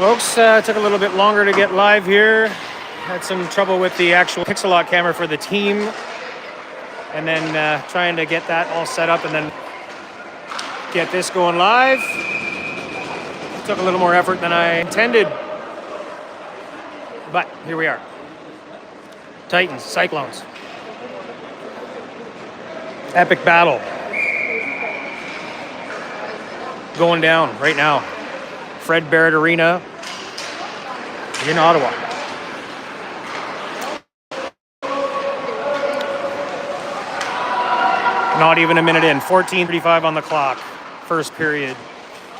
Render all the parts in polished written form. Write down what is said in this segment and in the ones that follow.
Folks, took a little bit longer to get live here. Had some trouble with the actual pixel lock camera for the team. And then trying to get that all set up and then get this going live. Took a little more effort than I intended. But here we are. Titans, Cyclones. Epic battle. Going down right now. Fred Barrett Arena in Ottawa. Not even a minute in. 14:35 on the clock. First period.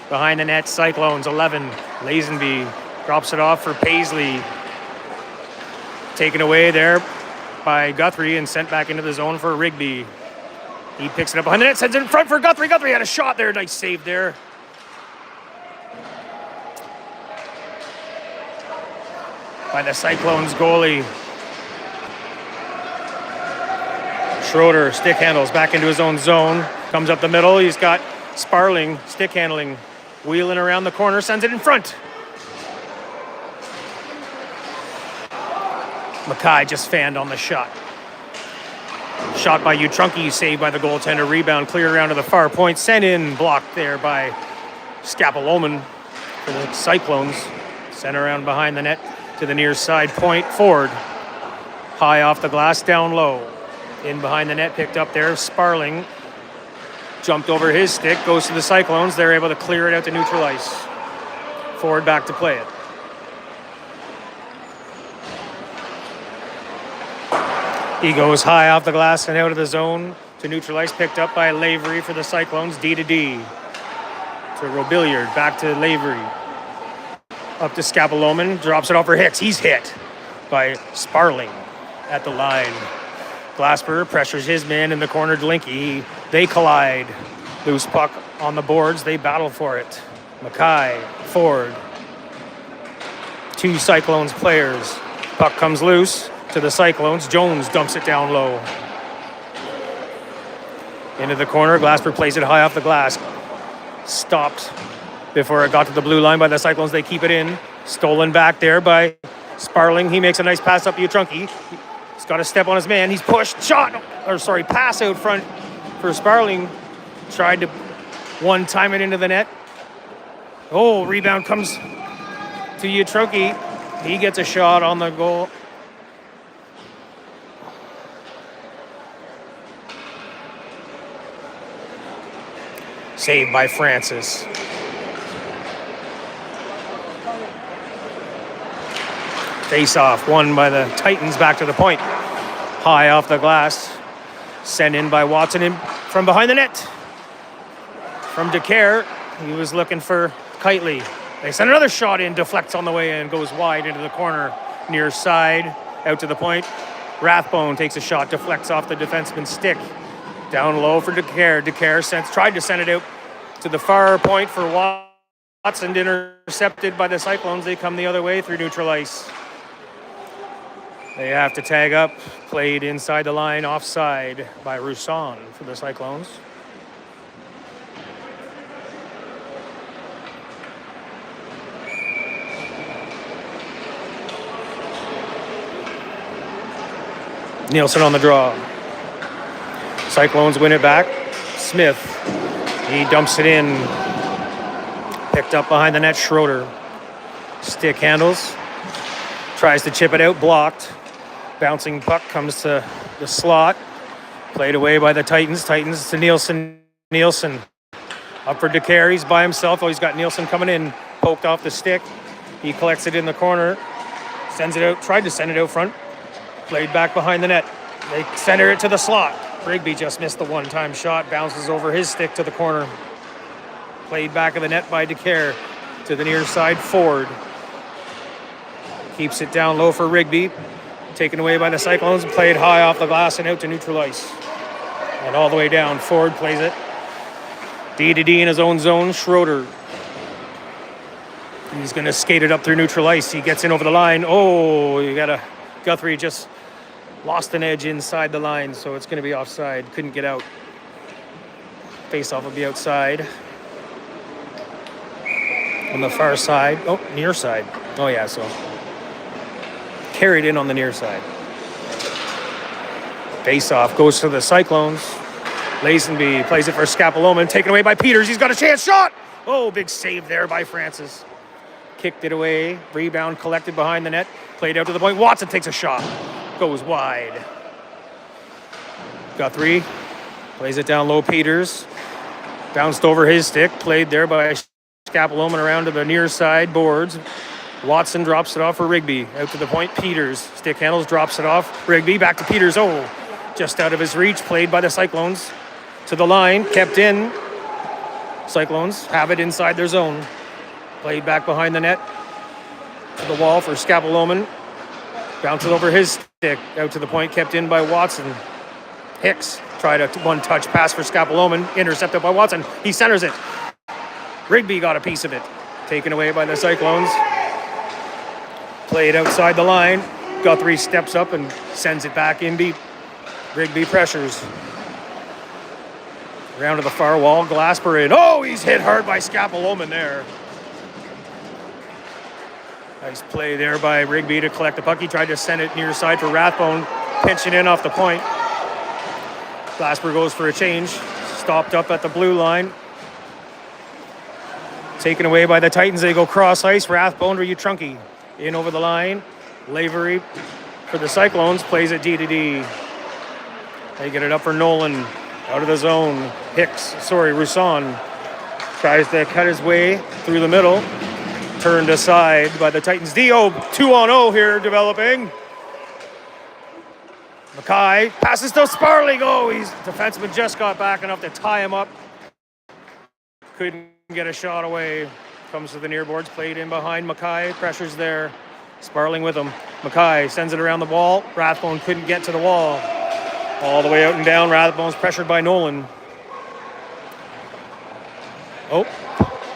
Behind the net, Cyclones 11. Lazenby drops it off for Paisley. Taken away there by Guthrie and sent back into the zone for Rigby. He picks it up behind the net, sends it in front for Guthrie. Guthrie had a shot there. Nice save there. By the Cyclones goalie. Schroeder stick handles back into his own zone. Comes up the middle. He's got Sparling stick handling. Wheeling around the corner. Sends it in front. Mackay just fanned on the shot. Shot by U14, saved by the goaltender. Rebound clear around to the far point. Sent in, blocked there by Scapoloman for the Cyclones. Sent around behind the net to the near side point. Ford. High off the glass, down low. In behind the net, picked up there. Sparling jumped over his stick, goes to the Cyclones. They're able to clear it out to neutral ice. Ford back to play it. He goes high off the glass and out of the zone to neutral ice, picked up by Lavery for the Cyclones. D to D. To Robilliard, back to Lavery. Up to Scapoloman, drops it off for Hicks. He's hit by Sparling at the line. Glasper pressures his man in the corner, Dlinky. They collide. Loose puck on the boards. They battle for it. Mackay, Ford. Two Cyclones players. Puck comes loose to the Cyclones. Jones dumps it down low. Into the corner. Glasper plays it high off the glass. Stopped before it got to the blue line by the Cyclones. They keep it in. Stolen back there by Sparling. He makes a nice pass up to Utrunky. He's got a step on his man. He's pushed. Pass out front for Sparling. Tried to one-time it into the net. Oh, rebound comes to Utrunky. He gets a shot on the goal. Saved by Francis. Face-off won by the Titans back to the point. High off the glass. Sent in by Watson in from behind the net. From DeCare, he was looking for Kitely. They send another shot in, deflects on the way in, goes wide into the corner, near side, out to the point. Rathbone takes a shot, deflects off the defenseman's stick. Down low for DeCare. DeCare tried to send it out to the far point for Watson, intercepted by the Cyclones. They come the other way through neutral ice. They have to tag up, played inside the line, offside by Rousson for the Cyclones. Nielsen on the draw. Cyclones win it back. Smith, he dumps it in. Picked up behind the net, Schroeder. Stick handles. Tries to chip it out, blocked. Bouncing puck comes to the slot. Played away by the Titans. Titans to Nielsen. Nielsen up for DeCare. He's by himself. Oh, he's got Nielsen coming in. Poked off the stick. He collects it in the corner. Sends it out. Tried to send it out front. Played back behind the net. They center it to the slot. Rigby just missed the one-time shot. Bounces over his stick to the corner. Played back of the net by DeCare to the near side. Ford keeps it down low for Rigby. Taken away by the Cyclones. Played high off the glass and out to neutral ice. And all the way down. Ford plays it. D to D in his own zone. Schroeder. He's going to skate it up through neutral ice. He gets in over the line. Oh, you got a Guthrie just lost an edge inside the line, so it's going to be offside. Couldn't get out. Face-off will be outside. on the far side. Oh, near side. Oh, yeah, so carried in on the near side. Face-off goes to the Cyclones. Lazenby plays it for Scapoloma, taken away by Peters. He's got a chance. Shot! Oh, big save there by Francis. Kicked it away. Rebound collected behind the net. Played out to the point. Watson takes a shot. Goes wide. Guthrie plays it down low. Peters bounced over his stick. Played there by Scapoloma around to the near side boards. Watson drops it off for Rigby. Out to the point. Peters. Stick handles, drops it off. Rigby back to Peters. Oh, just out of his reach. Played by the Cyclones. To the line. Kept in. Cyclones have it inside their zone. Played back behind the net. To the wall for Scapoloma. Bounces over his stick. Out to the point. Kept in by Watson. Hicks tried a one-touch pass for Scapoloma. Intercepted by Watson. He centers it. Rigby got a piece of it. Taken away by the Cyclones. Played outside the line. Guthrie steps up and sends it back in deep. Rigby pressures. Around to the far wall. Glasper in. Oh, he's hit hard by Scapoloma there. Nice play there by Rigby to collect the puck. He tried to send it near side for Rathbone. Pinching in off the point. Glasper goes for a change. Stopped up at the blue line. Taken away by the Titans. They go cross ice. Rathbone to Utrunki. In over the line. Lavery for the Cyclones. Plays it D-to-D. They get it up for Nolan. Out of the zone. Rousson tries to cut his way through the middle. Turned aside by the Titans. D.O. 2-on-0 here developing. Mackay passes to Sparling. Oh, defenseman just got back enough to tie him up. Couldn't get a shot away. Comes to the near boards. Played in behind Mackay. Pressures there. Sparling with him. Mackay sends it around the wall. Rathbone couldn't get to the wall. All the way out and down. Rathbone's pressured by Nolan. Oh,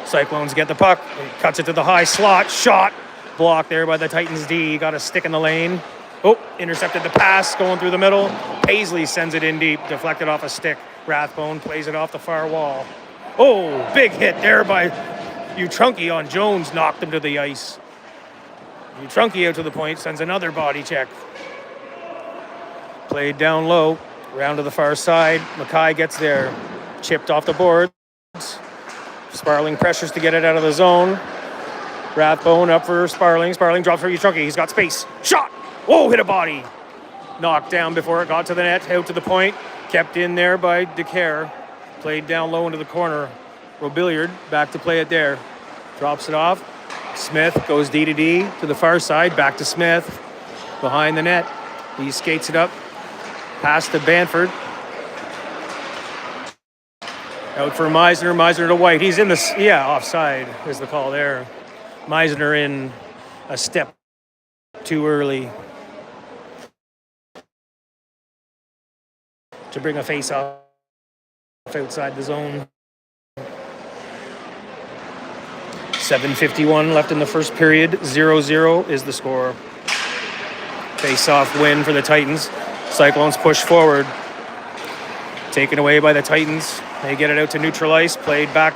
Cyclones get the puck. Cuts it to the high slot. Shot. Blocked there by the Titans D. Got a stick in the lane. Oh, intercepted the pass going through the middle. Paisley sends it in deep. Deflected off a stick. Rathbone plays it off the far wall. Oh, big hit there by Utrunki on Jones. Knocked him to the ice. Utrunki out to the point. Sends another body check. Played down low. Round to the far side. Mackay gets there. Chipped off the boards. Sparling pressures to get it out of the zone. Rathbone up for Sparling. Sparling drops for Utrunki. He's got space. Shot! Whoa, hit a body. Knocked down before it got to the net. Out to the point. Kept in there by DeCare. Played down low into the corner. Robilliard back to play it there. Drops it off. Smith goes D-to-D to the far side. Back to Smith. Behind the net. He skates it up. Pass to Banford. Out for Meisner. Meisner to White. He's in the... Yeah, offside is the call there. Meisner in a step too early to bring a face-off outside the zone. 7:51 left in the first period. 0-0 is the score. Face-off win for the Titans. Cyclones push forward. Taken away by the Titans. They get it out to neutral ice. Played back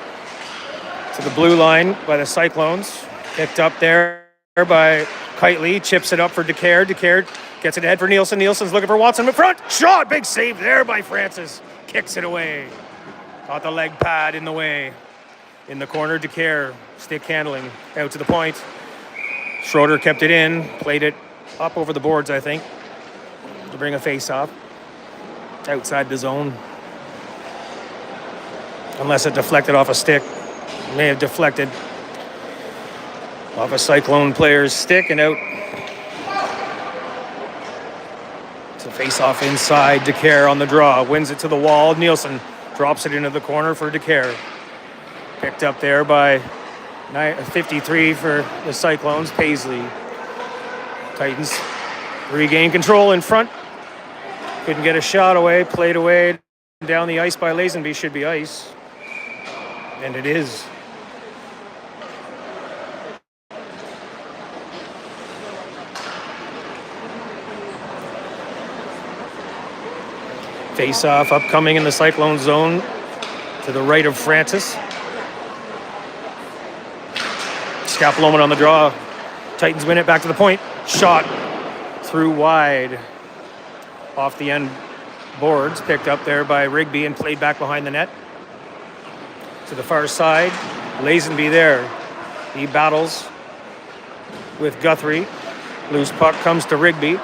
to the blue line by the Cyclones. Picked up there by Kitely. Chips it up for DeCare. DeCare gets it ahead for Nielsen. Nielsen's looking for Watson in front. Shot! Big save there by Francis. Kicks it away. Got the leg pad in the way. In the corner, DeCare. Stick handling. Out to the point. Schroeder kept it in. Played it up over the boards, I think, to bring a face-off. Outside the zone. Unless it deflected off a stick. It may have deflected off a Cyclone player's stick and out. It's a face-off inside. DeCare on the draw. Wins it to the wall. Nielsen drops it into the corner for DeCare. Picked up there by 53 for the Cyclones. Paisley. Titans regain control in front. Couldn't get a shot away. Played away down the ice by Lazenby. Should be ice. And it is. Face-off upcoming in the Cyclone zone to the right of Francis. Scapolone on the draw. Titans win it back to the point. Shot through wide. Off the end boards. Picked up there by Rigby and played back behind the net. To the far side. Lazenby there. He battles with Guthrie. Loose puck comes to Rigby.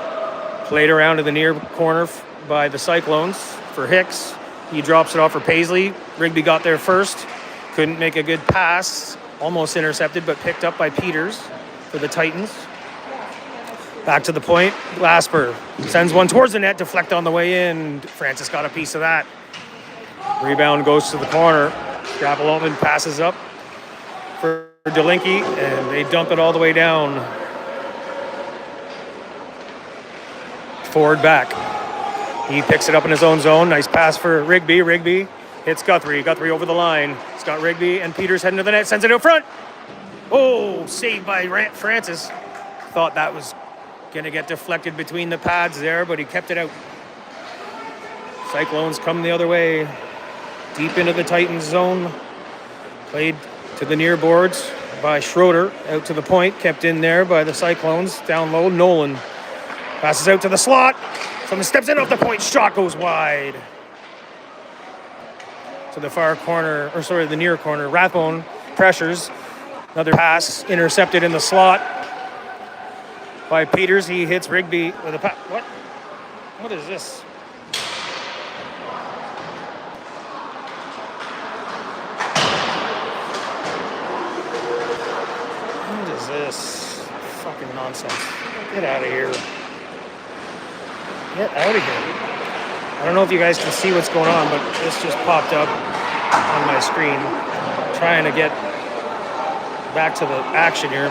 Played around to the near corner by the Cyclones for Hicks. He drops it off for Paisley. Rigby got there first. Couldn't make a good pass. Almost intercepted, but picked up by Peters for the Titans. Back to the point. Glasper sends one towards the net. Deflect on the way in. Francis got a piece of that. Rebound goes to the corner. Scapolone passes up for Delinky, and they dump it all the way down. Forward back. He picks it up in his own zone. Nice pass for Rigby. Rigby hits Guthrie. Guthrie over the line. It's got Rigby and Peters heading to the net. Sends it out front. Oh, saved by Francis. Thought that was going to get deflected between the pads there, but he kept it out. Cyclones come the other way. Deep into the Titans zone. Played to the near boards by Schroeder. Out to the point. Kept in there by the Cyclones. Down low. Nolan passes out to the slot. Someone steps in off the point. Shot goes wide. To the far corner, the near corner. Rathbone pressures. Another pass intercepted in the slot by Peters. He hits Rigby with a pass. What? What is this? What is this? Fucking nonsense. Get out of here. Get out of here. I don't know if you guys can see what's going on, but this just popped up on my screen. I'm trying to get back to the action here.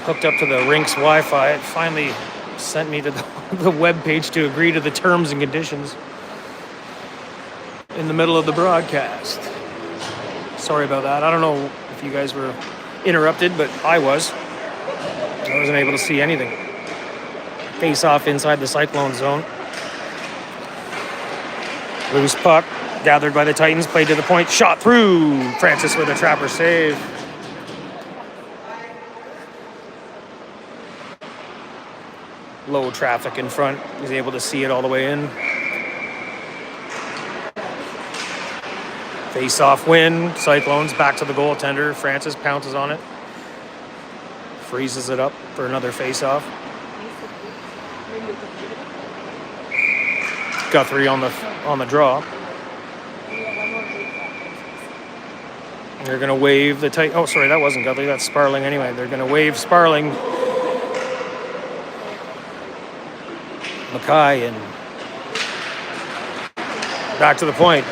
Hooked up to the rink's Wi-Fi. It finally sent me to the web page to agree to the terms and conditions in the middle of the broadcast. Sorry about that. I don't know if you guys were interrupted, but I was. I wasn't able to see anything. Face off inside the Cyclone zone. Loose puck gathered by the Titans, played to the point, shot through. Francis with a trapper save. Low traffic in front. He's able to see it all the way in. Face off win. Cyclones back to the goaltender. Francis pounces on it. Freezes it up for another face off. Guthrie on the draw. They're going to wave the tight. Oh, sorry, that wasn't Guthrie. That's Sparling anyway. They're going to wave Sparling. Mackay and back to the point.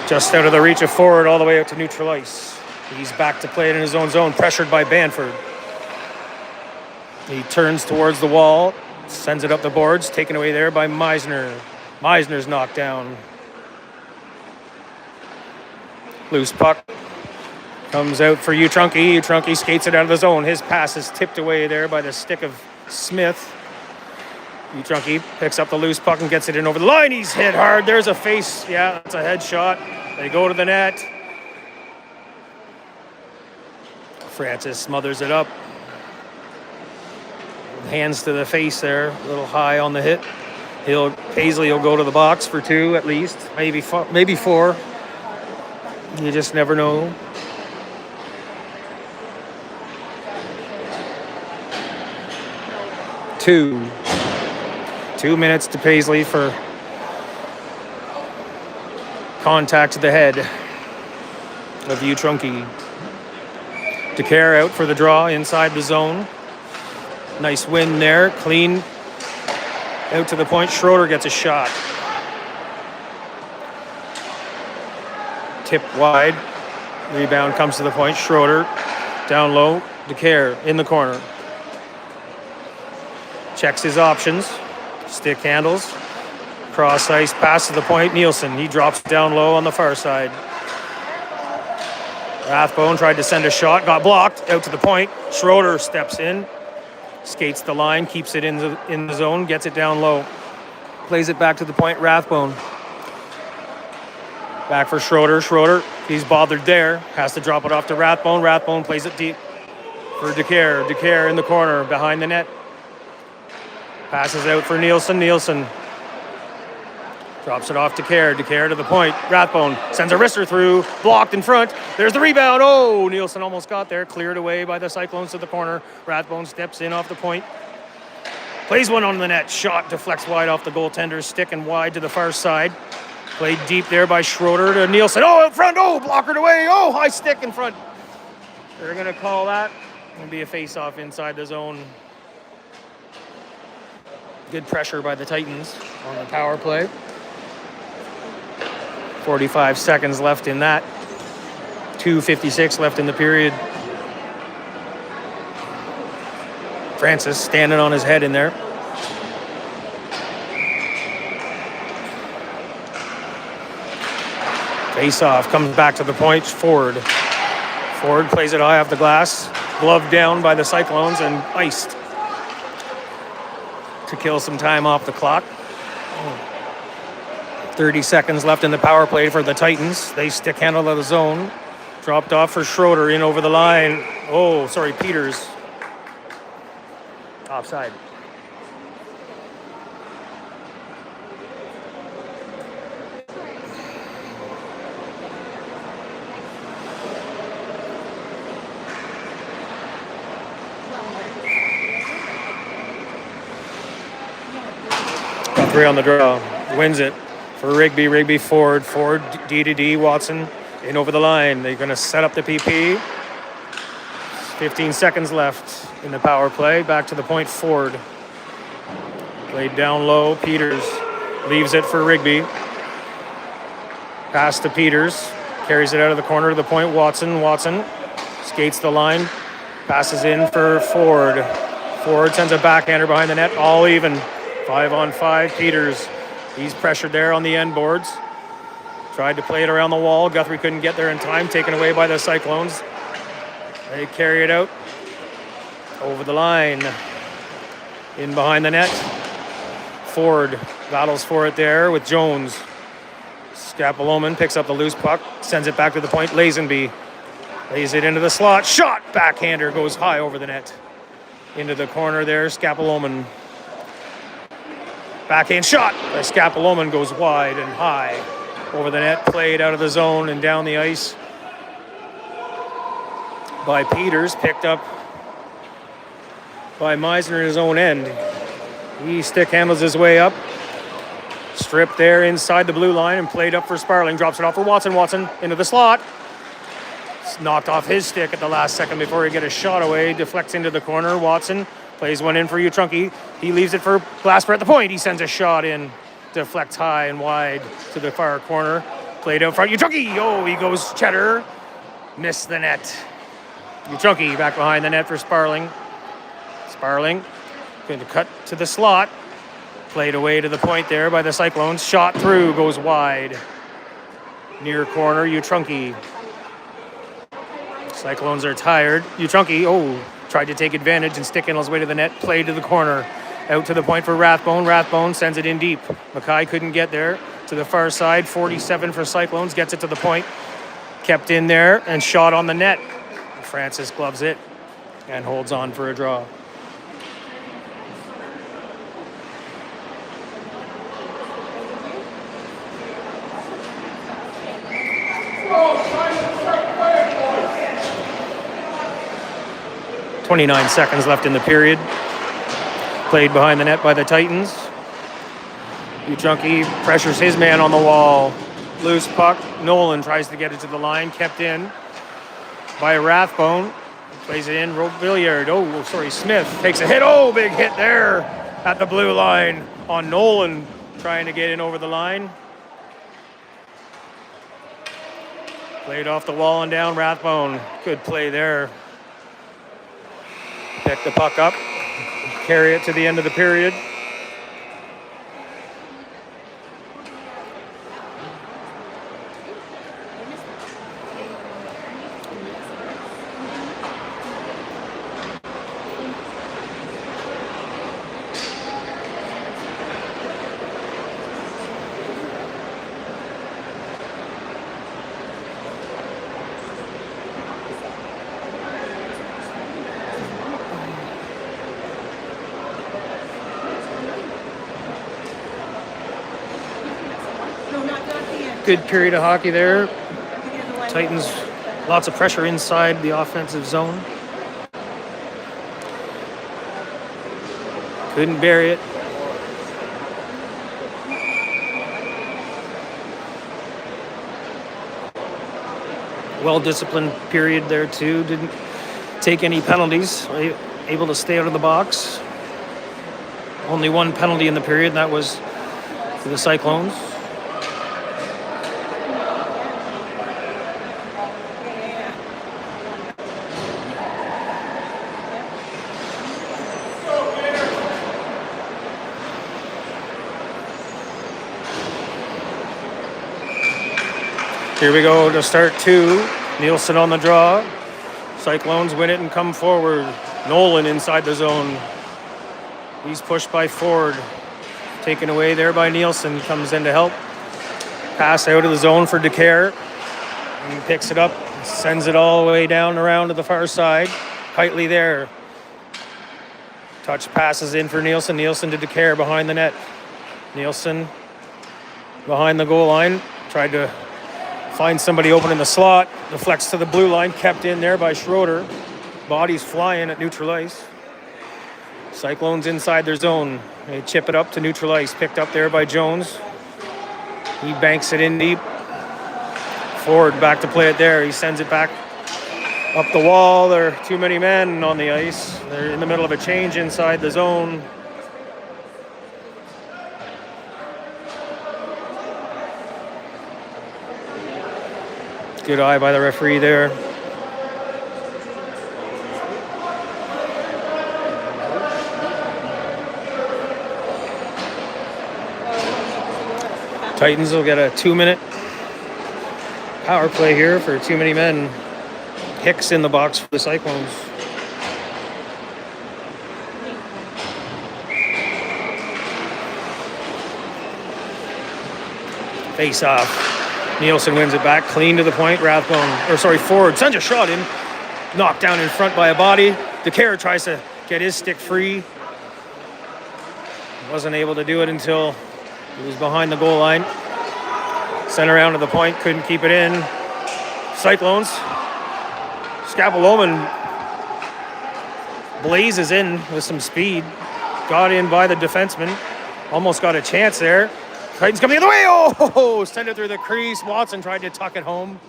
Just out of the reach of forward all the way out to neutral ice. He's back to play it in his own zone, pressured by Banford. He turns towards the wall, sends it up the boards, taken away there by Meisner. Meisner's knocked down. Loose puck comes out for U14. U14 skates it out of the zone. His pass is tipped away there by the stick of Smith. U14 picks up the loose puck and gets it in over the line. He's hit hard. There's a face. Yeah, that's a headshot. They go to the net. Francis smothers it up. Hands to the face there. A little high on the hit. Paisley will go to the box for two at least. Maybe four. You just never know. Two. 2 minutes to Paisley for contact to the head of U14. DeCare out for the draw inside the zone. Nice win there. Clean. Out to the point. Schroeder gets a shot. Tipped wide. Rebound comes to the point. Schroeder down low. DeCare in the corner. Checks his options. Stick handles. Cross ice pass to the point. Nielsen. He drops down low on the far side. Rathbone tried to send a shot. Got blocked. Out to the point. Schroeder steps in. Skates the line. Keeps it in the zone. Gets it down low. Plays it back to the point. Rathbone. Back for Schroeder. Schroeder, he's bothered there. Has to drop it off to Rathbone. Rathbone plays it deep for DeCare. DeCare in the corner behind the net. Passes out for Nielsen. Nielsen drops it off to DeCare. DeCare to the point. Rathbone sends a wrister through. Blocked in front. There's the rebound. Oh, Nielsen almost got there. Cleared away by the Cyclones to the corner. Rathbone steps in off the point. Plays one on the net. Shot deflects wide off the goaltender's stick and wide to the far side. Played deep there by Schroeder to Nielsen. Oh, out front. Oh, blockered away. Oh, high stick in front. They're going to call that. Going to be a face-off inside the zone. Good pressure by the Titans on the power play. 45 seconds left in that. 2:56 left in the period. Francis standing on his head in there. Face off, comes back to the point. Ford plays it high off the glass. Gloved down by the Cyclones and iced to kill some time off the clock. 30 seconds left in the power play for the Titans. They stick handle of the zone. Dropped off for Schroeder in over the line. Oh, sorry, Peters. Offside. Got 3 on the draw. Wins it for Rigby. Rigby Ford. Ford D to D. Watson in over the line. They're going to set up the PP. 15 seconds left in the power play. Back to the point, Ford. Played down low. Peters leaves it for Rigby. Pass to Peters. Carries it out of the corner to the point, Watson. Watson skates the line. Passes in for Ford. Ford sends a backhander behind the net. All even. 5-on-5. Peters. He's pressured there on the end boards. Tried to play it around the wall. Guthrie couldn't get there in time. Taken away by the Cyclones. They carry it out over the line, in behind the net. Ford battles for it there with Jones. Scapoloman picks up the loose puck, sends it back to the point. Lazenby lays it into the slot. Shot! Backhander goes high over the net. Into the corner there, Scapoloman. Backhand shot by Scapoloman goes wide and high over the net. Played out of the zone and down the ice by Peters, picked up by Meisner at his own end. He stick handles his way up. Stripped there inside the blue line and played up for Sparling. Drops it off for Watson. Watson into the slot. It's knocked off his stick at the last second before he get a shot away. Deflects into the corner. Watson plays one in for Utrunki. He leaves it for Glasper at the point. He sends a shot in. Deflects high and wide to the far corner. Played out front. Utrunki! Oh, he goes Cheddar. Missed the net. Utrunki back behind the net for Sparling. Sparling going to cut to the slot. Played away to the point there by the Cyclones. Shot through, goes wide. Near corner, Utrunki. Cyclones are tired. Utrunki, tried to take advantage and stick handle his way to the net. Played to the corner. Out to the point for Rathbone. Rathbone sends it in deep. Mackay couldn't get there. To the far side, 47 for Cyclones. Gets it to the point. Kept in there and shot on the net. Francis gloves it and holds on for a draw. .29 seconds left in the period. Played behind the net by the Titans. Utrunki pressures his man on the wall. Loose puck. Nolan tries to get it to the line. Kept in by Rathbone. Plays it in. Robillard. Smith takes a hit. Oh, big hit there at the blue line on Nolan trying to get in over the line. Played off the wall and down. Rathbone. Good play there. Pick the puck up. Carry it to the end of the period. Good period of hockey there. Titans, lots of pressure inside the offensive zone. Couldn't bury it. Well-disciplined period there too. Didn't take any penalties. Able to stay out of the box. Only one penalty in the period, and that was for the Cyclones. Here we go to start two. Nielsen on the draw. Cyclones win it and come forward. Nolan inside the zone. He's pushed by Ford. Taken away there by Nielsen. Comes in to help. Pass out of the zone for DeCare. He picks it up. Sends it all the way down around to the far side. Kitely there. Touch passes in for Nielsen. Nielsen to DeCare behind the net. Nielsen behind the goal line. Tried to find somebody open in the slot. Deflects to the blue line. Kept in there by Schroeder. Bodies flying at neutral ice. Cyclones inside their zone. They chip it up to neutral ice. Picked up there by Jones. He banks it in deep. Ford back to play it there. He sends it back up the wall. There are too many men on the ice. They're in the middle of a change inside the zone. Good eye by the referee there. Titans will get a 2-minute power play here for too many men. Hicks in the box for the Cyclones. Face off. Nielsen wins it back, clean to the point. Ford sends a shot in. Knocked down in front by a body. DeCare tries to get his stick free. Wasn't able to do it until he was behind the goal line. Sent around to the point, couldn't keep it in. Cyclones. Scapaloman blazes in with some speed. Got in by the defenseman. Almost got a chance there. Titans coming the other way. Oh, send it through the crease. Watson tried to tuck it home.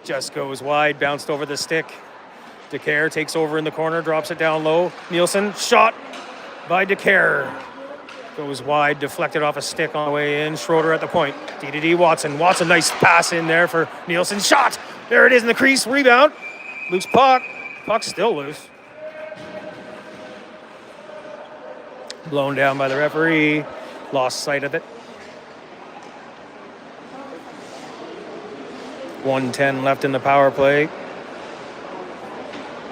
Just goes wide, bounced over the stick. DeCare takes over in the corner, drops it down low. Nielsen, shot by DeCare. Goes wide, deflected off a stick on the way in. Schroeder at the point. D Watson. Watson, nice pass in there for Nielsen. Shot! There it is in the crease. Rebound. Loose puck. Puck's still loose. Blown down by the referee. Lost sight of it. 1:10 left in the power play.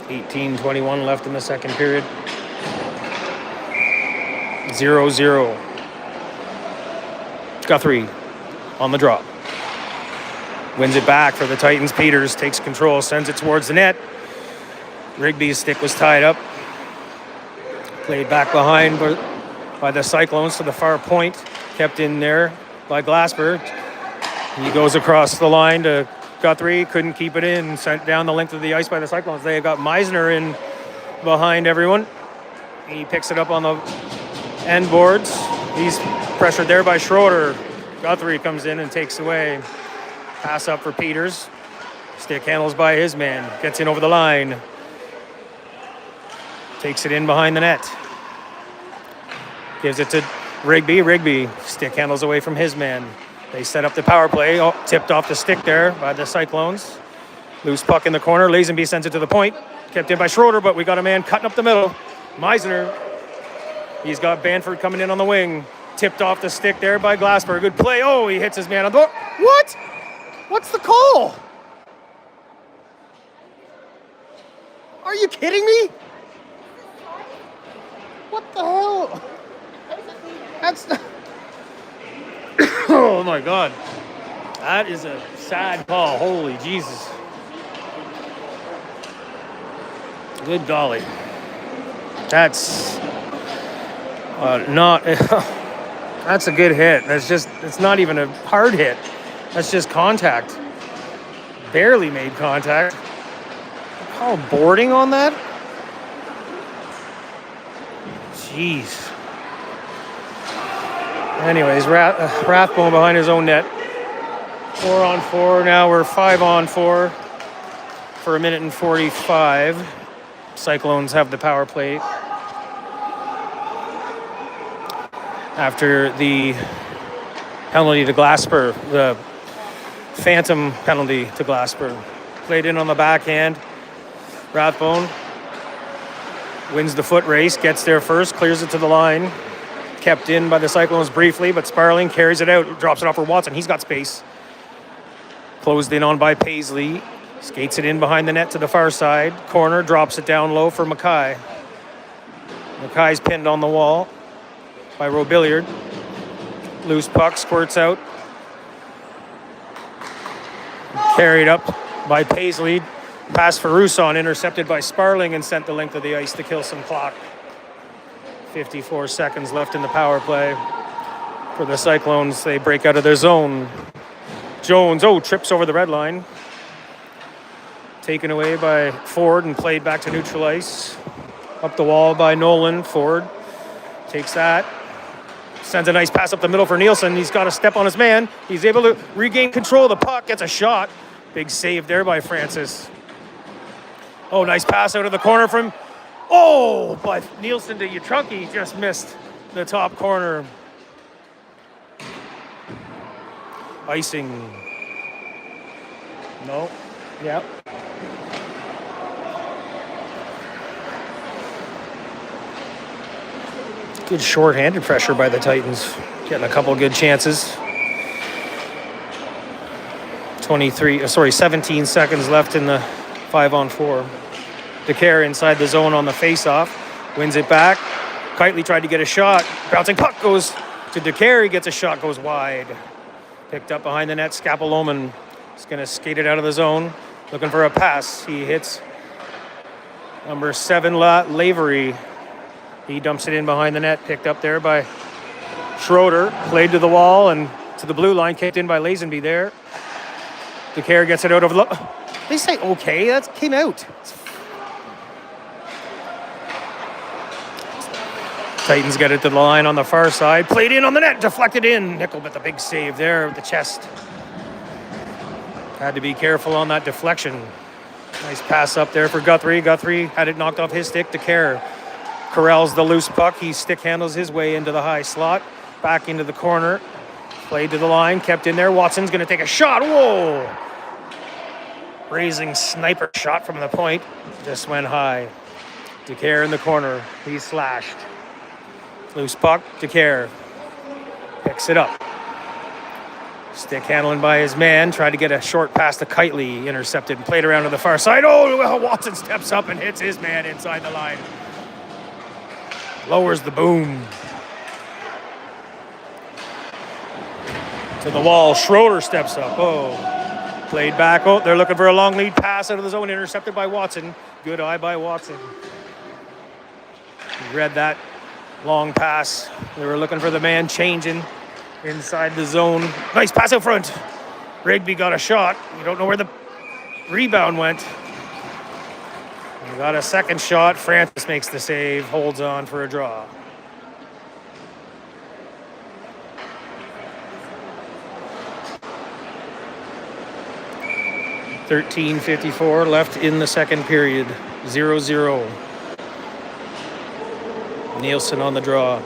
18:21 left in the second period. 0-0. Guthrie on the drop. Wins it back for the Titans. Peters takes control, sends it towards the net. Rigby's stick was tied up. Played back behind by the Cyclones to the far point. Kept in there by Glasper. He goes across the line to Guthrie. Couldn't keep it in. Sent down the length of the ice by the Cyclones. They got Meisner in behind everyone. He picks it up on the end boards. He's pressured there by Schroeder. Guthrie comes in and takes away. Pass up for Peters. Stick handles by his man. Gets in over the line. Takes it in behind the net. Gives it to Rigby. Rigby stick handles away from his man. They set up the power play. Oh, tipped off the stick there by the Cyclones. Loose puck in the corner. Lazenby sends it to the point. Kept in by Schroeder, but we got a man cutting up the middle. Meisner. He's got Banford coming in on the wing. Tipped off the stick there by Glasper. Good play. Oh, he hits his man on the board. What? What's the call? Are you kidding me? What the hell? That's not... Oh my God. That is a sad call. Holy Jesus. Good golly. That's not... That's a good hit. It's not even a hard hit. That's just contact. Barely made contact. Call boarding on that? Jeez. Anyways, Rathbone behind his own net. 4-on-4. Now we're 5-on-4 for 1:45. Cyclones have the power play after the penalty to Glasper, the phantom penalty to Glasper. Played in on the backhand. Rathbone wins the foot race, gets there first, clears it to the line. Kept in by the Cyclones briefly, but Sparling carries it out, drops it off for Watson. He's got space. Closed in on by Paisley. Skates it in behind the net to the far side. Corner, drops it down low for Mackay. Mackay's pinned on the wall by Robilliard. Loose puck, squirts out. Carried up by Paisley. Pass for Rousson, intercepted by Sparling and sent the length of the ice to kill some clock. 54 seconds left in the power play. For the Cyclones, they break out of their zone. Jones, trips over the red line. Taken away by Ford and played back to neutral ice. Up the wall by Nolan. Ford takes that. Sends a nice pass up the middle for Nielsen. He's got a step on his man. He's able to regain control of the puck. Gets a shot. Big save there by Francis. Nice pass out of the corner from... but Nielsen to Utrunki just missed the top corner. Icing. No. Yep. Good short-handed pressure by the Titans. Getting a couple good chances. 17 seconds left in the 5-on-4. DeCare inside the zone on the face-off. Wins it back. Kitely tried to get a shot. Bouncing puck goes to DeCare. He gets a shot, goes wide. Picked up behind the net. Scapaloman is going to skate it out of the zone. Looking for a pass. He hits number 7, Lavery. He dumps it in behind the net. Picked up there by Schroeder. Played to the wall and to the blue line. Kicked in by Lazenby there. DeCare gets it out over the... They say okay. That came out. Titans get it to the line on the far side. Played in on the net. Deflected in. Nickel with the big save there with the chest. Had to be careful on that deflection. Nice pass up there for Guthrie. Guthrie had it knocked off his stick. DeCare corrals the loose puck. He stick handles his way into the high slot. Back into the corner. Played to the line. Kept in there. Watson's going to take a shot. Whoa! Raising sniper shot from the point. Just went high. DeCare in the corner. He's slashed. Loose puck. DeCare picks it up. Stick handling by his man. Tried to get a short pass to Kitely. Intercepted and played around to the far side. Watson steps up and hits his man inside the line. Lowers the boom. To the wall. Schroeder steps up. Played back. They're looking for a long lead pass out of the zone. Intercepted by Watson. Good eye by Watson. He read that long pass. They were looking for the man changing inside the zone. Nice pass out front. Rigby got a shot. You don't know where the rebound went. We got a second shot. Francis makes the save. Holds on for a draw. .54 left in the second period. 0-0. Nielsen on the draw.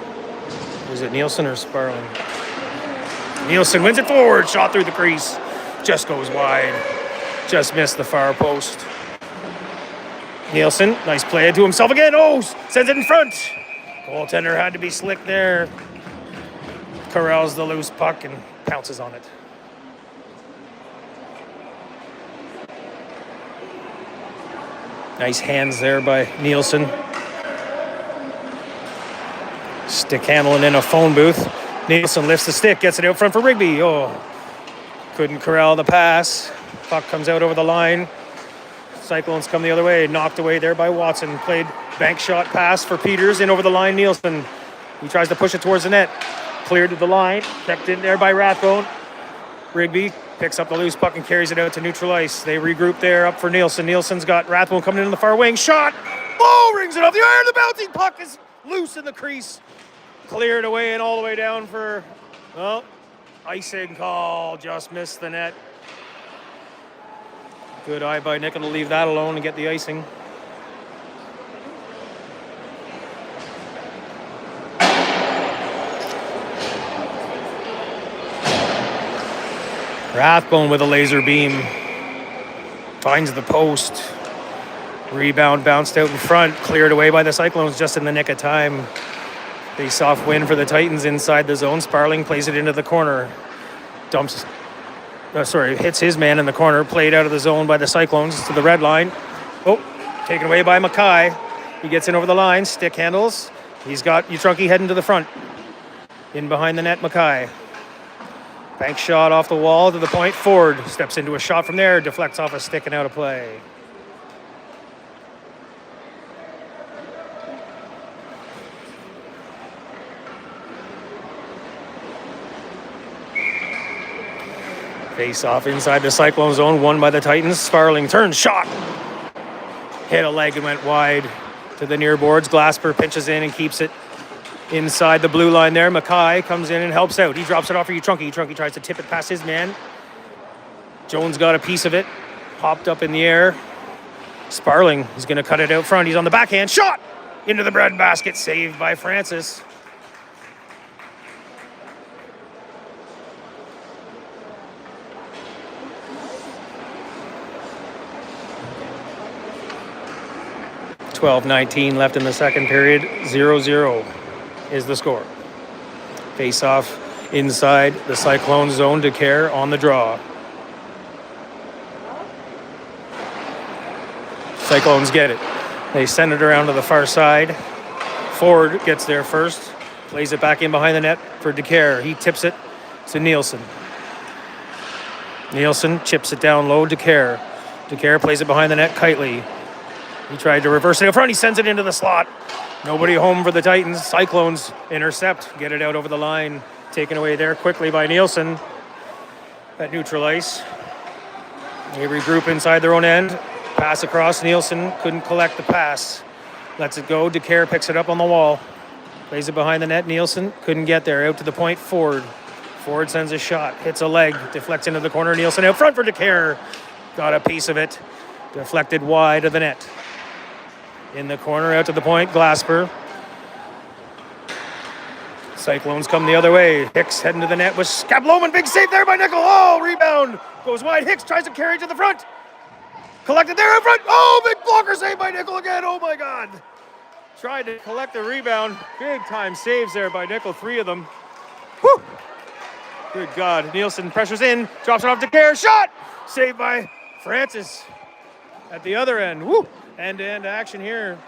Is it Nielsen or Sparling? Nielsen wins it forward. Shot through the crease. Just goes wide. Just missed the far post. Nielsen, nice play to himself again. Sends it in front. Goaltender had to be slick there. Corrals the loose puck and pounces on it. Nice hands there by Nielsen. Stick handling in a phone booth. Nielsen lifts the stick, gets it out front for Rigby. Couldn't corral the pass. Puck comes out over the line. Cyclones come the other way. Knocked away there by Watson. Played bank shot pass for Peters. In over the line, Nielsen. He tries to push it towards the net. Cleared to the line. Kept in there by Rathbone. Rigby picks up the loose puck and carries it out to neutral ice. They regroup there, up for Nielsen. Nielsen's got Rathbone coming in on the far wing. Shot! Oh, rings it off the iron. The bouncing puck is loose in the crease. Cleared away and all the way down for, well, icing call. Just missed the net. Good eye by Nickel to leave that alone and get the icing. Rathbone with a laser beam. Finds the post. Rebound bounced out in front. Cleared away by the Cyclones just in the nick of time. Face-off win for the Titans inside the zone. Sparling plays it into the corner. Hits his man in the corner. Played out of the zone by the Cyclones to the red line. Oh, taken away by Mackay. He gets in over the line. Stick handles. He's got U14 heading to the front. In behind the net, Mackay. Bank shot off the wall to the point. Ford steps into a shot from there. Deflects off a stick and out of play. Face off inside the Cyclone zone, won by the Titans. Sparling turns, shot. Hit a leg and went wide to the near boards. Glasper pinches in and keeps it inside the blue line there. Mackay comes in and helps out. He drops it off for U14. U14 tries to tip it past his man. Jones got a piece of it. Hopped up in the air. Sparling is going to cut it out front. He's on the backhand. Shot! Into the bread basket. Saved by Francis. .19 left in the second period. 0-0 is the score. Face off inside the Cyclone zone. DeCare on the draw. Cyclones get it. They send it around to the far side. Ford gets there first. Plays it back in behind the net for DeCare. He tips it to Nielsen. Nielsen chips it down low. DeCare. DeCare plays it behind the net. Kitely. He tried to reverse it in front. He sends it into the slot. Nobody home for the Titans. Cyclones intercept. Get it out over the line. Taken away there quickly by Nielsen at neutral ice. They regroup inside their own end. Pass across. Nielsen couldn't collect the pass. Lets it go. DeCare picks it up on the wall. Plays it behind the net. Nielsen couldn't get there. Out to the point. Ford. Ford sends a shot. Hits a leg. Deflects into the corner. Nielsen out front for DeCare. Got a piece of it. Deflected wide of the net. In the corner, out to the point, Glasper. Cyclones come the other way. Hicks heading to the net with Scabloman. Big save there by Nickel. Oh, rebound. Goes wide. Hicks tries to carry it to the front. Collected there in front. Oh, big blocker save by Nickel again. Oh, my God. Tried to collect the rebound. Big time saves there by Nickel. 3 of them. Whew. Good God. Nielsen pressures in. Drops it off to DeCare. Shot. Saved by Francis at the other end. Woo. End-to-end action here.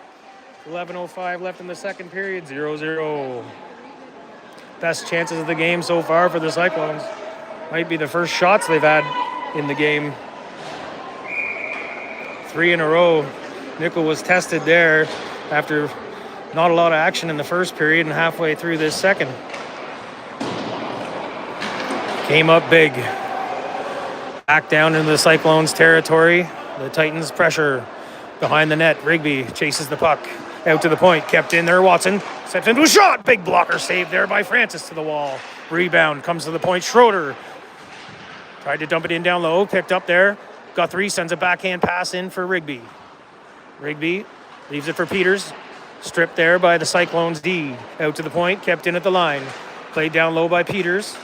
11:05 left in the second period. 0-0. Best chances of the game so far for the Cyclones. Might be the first shots they've had in the game. 3 in a row. Nickel was tested there after not a lot of action in the first period and halfway through this second. Came up big. Back down into the Cyclones territory. The Titans pressure. Behind the net, Rigby chases the puck. Out to the point, kept in there, Watson. Steps into a shot. Big blocker saved there by Francis to the wall. Rebound comes to the point, Schroeder. Tried to dump it in down low, picked up there. Guthrie sends a backhand pass in for Rigby. Rigby leaves it for Peters. Stripped there by the Cyclones D. Out to the point, kept in at the line. Played down low by Peters.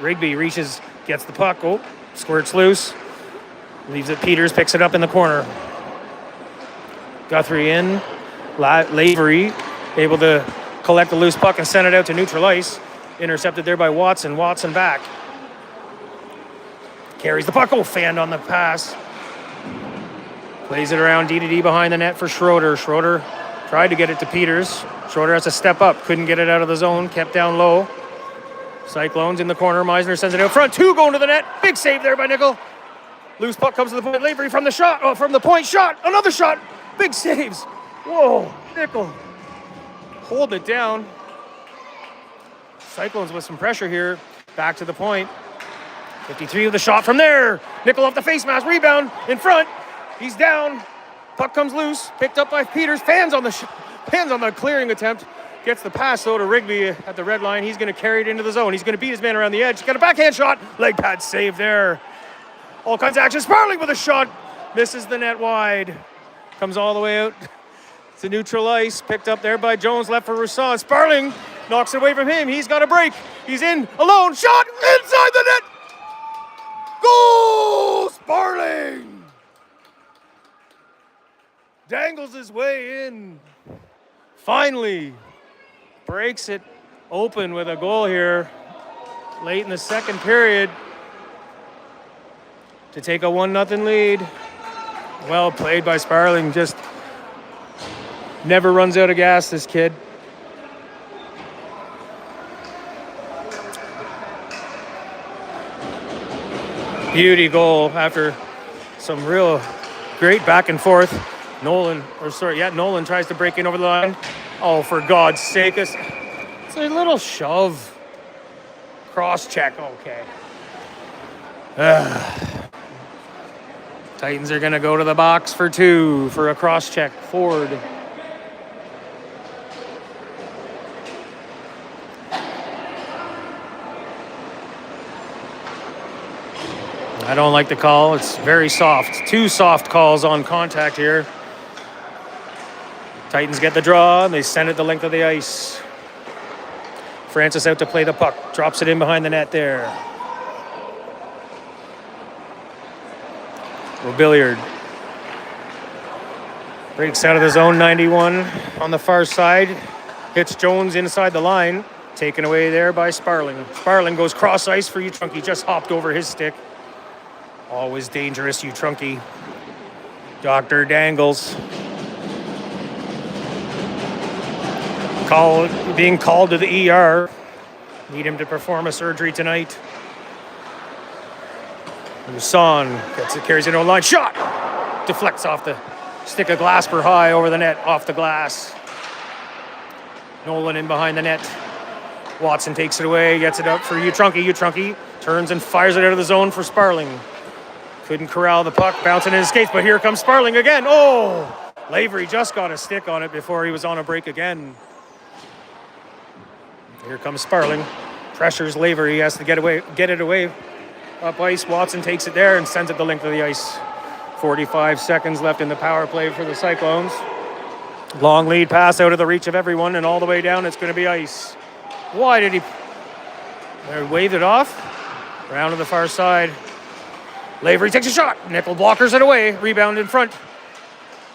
Rigby reaches, gets the puck. Oh, squirts loose. Leaves it Peters, picks it up in the corner. Guthrie in. Lavery able to collect the loose puck and send it out to neutral ice. Intercepted there by Watson. Watson back. Carries the puck. Oh, fanned on the pass. Plays it around D-to-D behind the net for Schroeder. Schroeder tried to get it to Peters. Schroeder has to step up. Couldn't get it out of the zone. Kept down low. Cyclones in the corner. Meisner sends it out front. 2 going to the net. Big save there by Nickel. Loose puck comes to the point. Lavery from the shot. Oh, from the point shot. Another shot. Big saves. Whoa, Nickel. Hold it down. Cyclones with some pressure here. Back to the point. 53 with a shot from there. Nickel off the face mask, rebound in front. He's down. Puck comes loose, picked up by Peters. Fans on the clearing attempt. Gets the pass though to Rigby at the red line. He's going to carry it into the zone. He's going to beat his man around the edge. Got a backhand shot. Leg pad save there. All kinds of action. Sparling with a shot. Misses the net wide. Comes all the way out to neutral ice. Picked up there by Jones. Left for Rousseau. Sparling knocks it away from him. He's got a break. He's in alone. Shot inside the net. Goal! Sparling dangles his way in. Finally breaks it open with a goal here late in the second period to take a 1-0 lead. Well played by Sparling. Just never runs out of gas, this kid. Beauty goal after some real great back and forth. Nolan tries to break in over the line. Oh, for God's sake, it's a little shove. Cross check, okay. Titans are gonna go to the box for 2 for a cross check. Ford. I don't like the call. It's very soft. 2 soft calls on contact here. Titans get the draw, and they send it the length of the ice. Francis out to play the puck. Drops it in behind the net there. Billiard breaks out of the zone, 91 on the far side. Hits Jones inside the line. Taken away there by Sparling. Sparling goes cross ice for Utrunky. Just hopped over his stick. Always dangerous, Utrunky. Dr. Dangles. Being called to the ER. Need him to perform a surgery tonight. Musan carries it on line. Shot! Deflects off the stick of Glasper high over the net, off the glass. Nolan in behind the net. Watson takes it away, gets it up for Utrunky. Utrunky turns and fires it out of the zone for Sparling. Couldn't corral the puck, bouncing in his skates, but here comes Sparling again. Oh! Lavery just got a stick on it before he was on a break again. Here comes Sparling. Pressures Lavery. He has to get it away. Up ice, Watson takes it there and sends it the length of the ice. 45 seconds left in the power play for the Cyclones. Long lead pass out of the reach of everyone, and all the way down it's going to be ice. Why did he wave it off? Round to the far side. Lavery takes a shot. Nickel blockers it away. Rebound in front.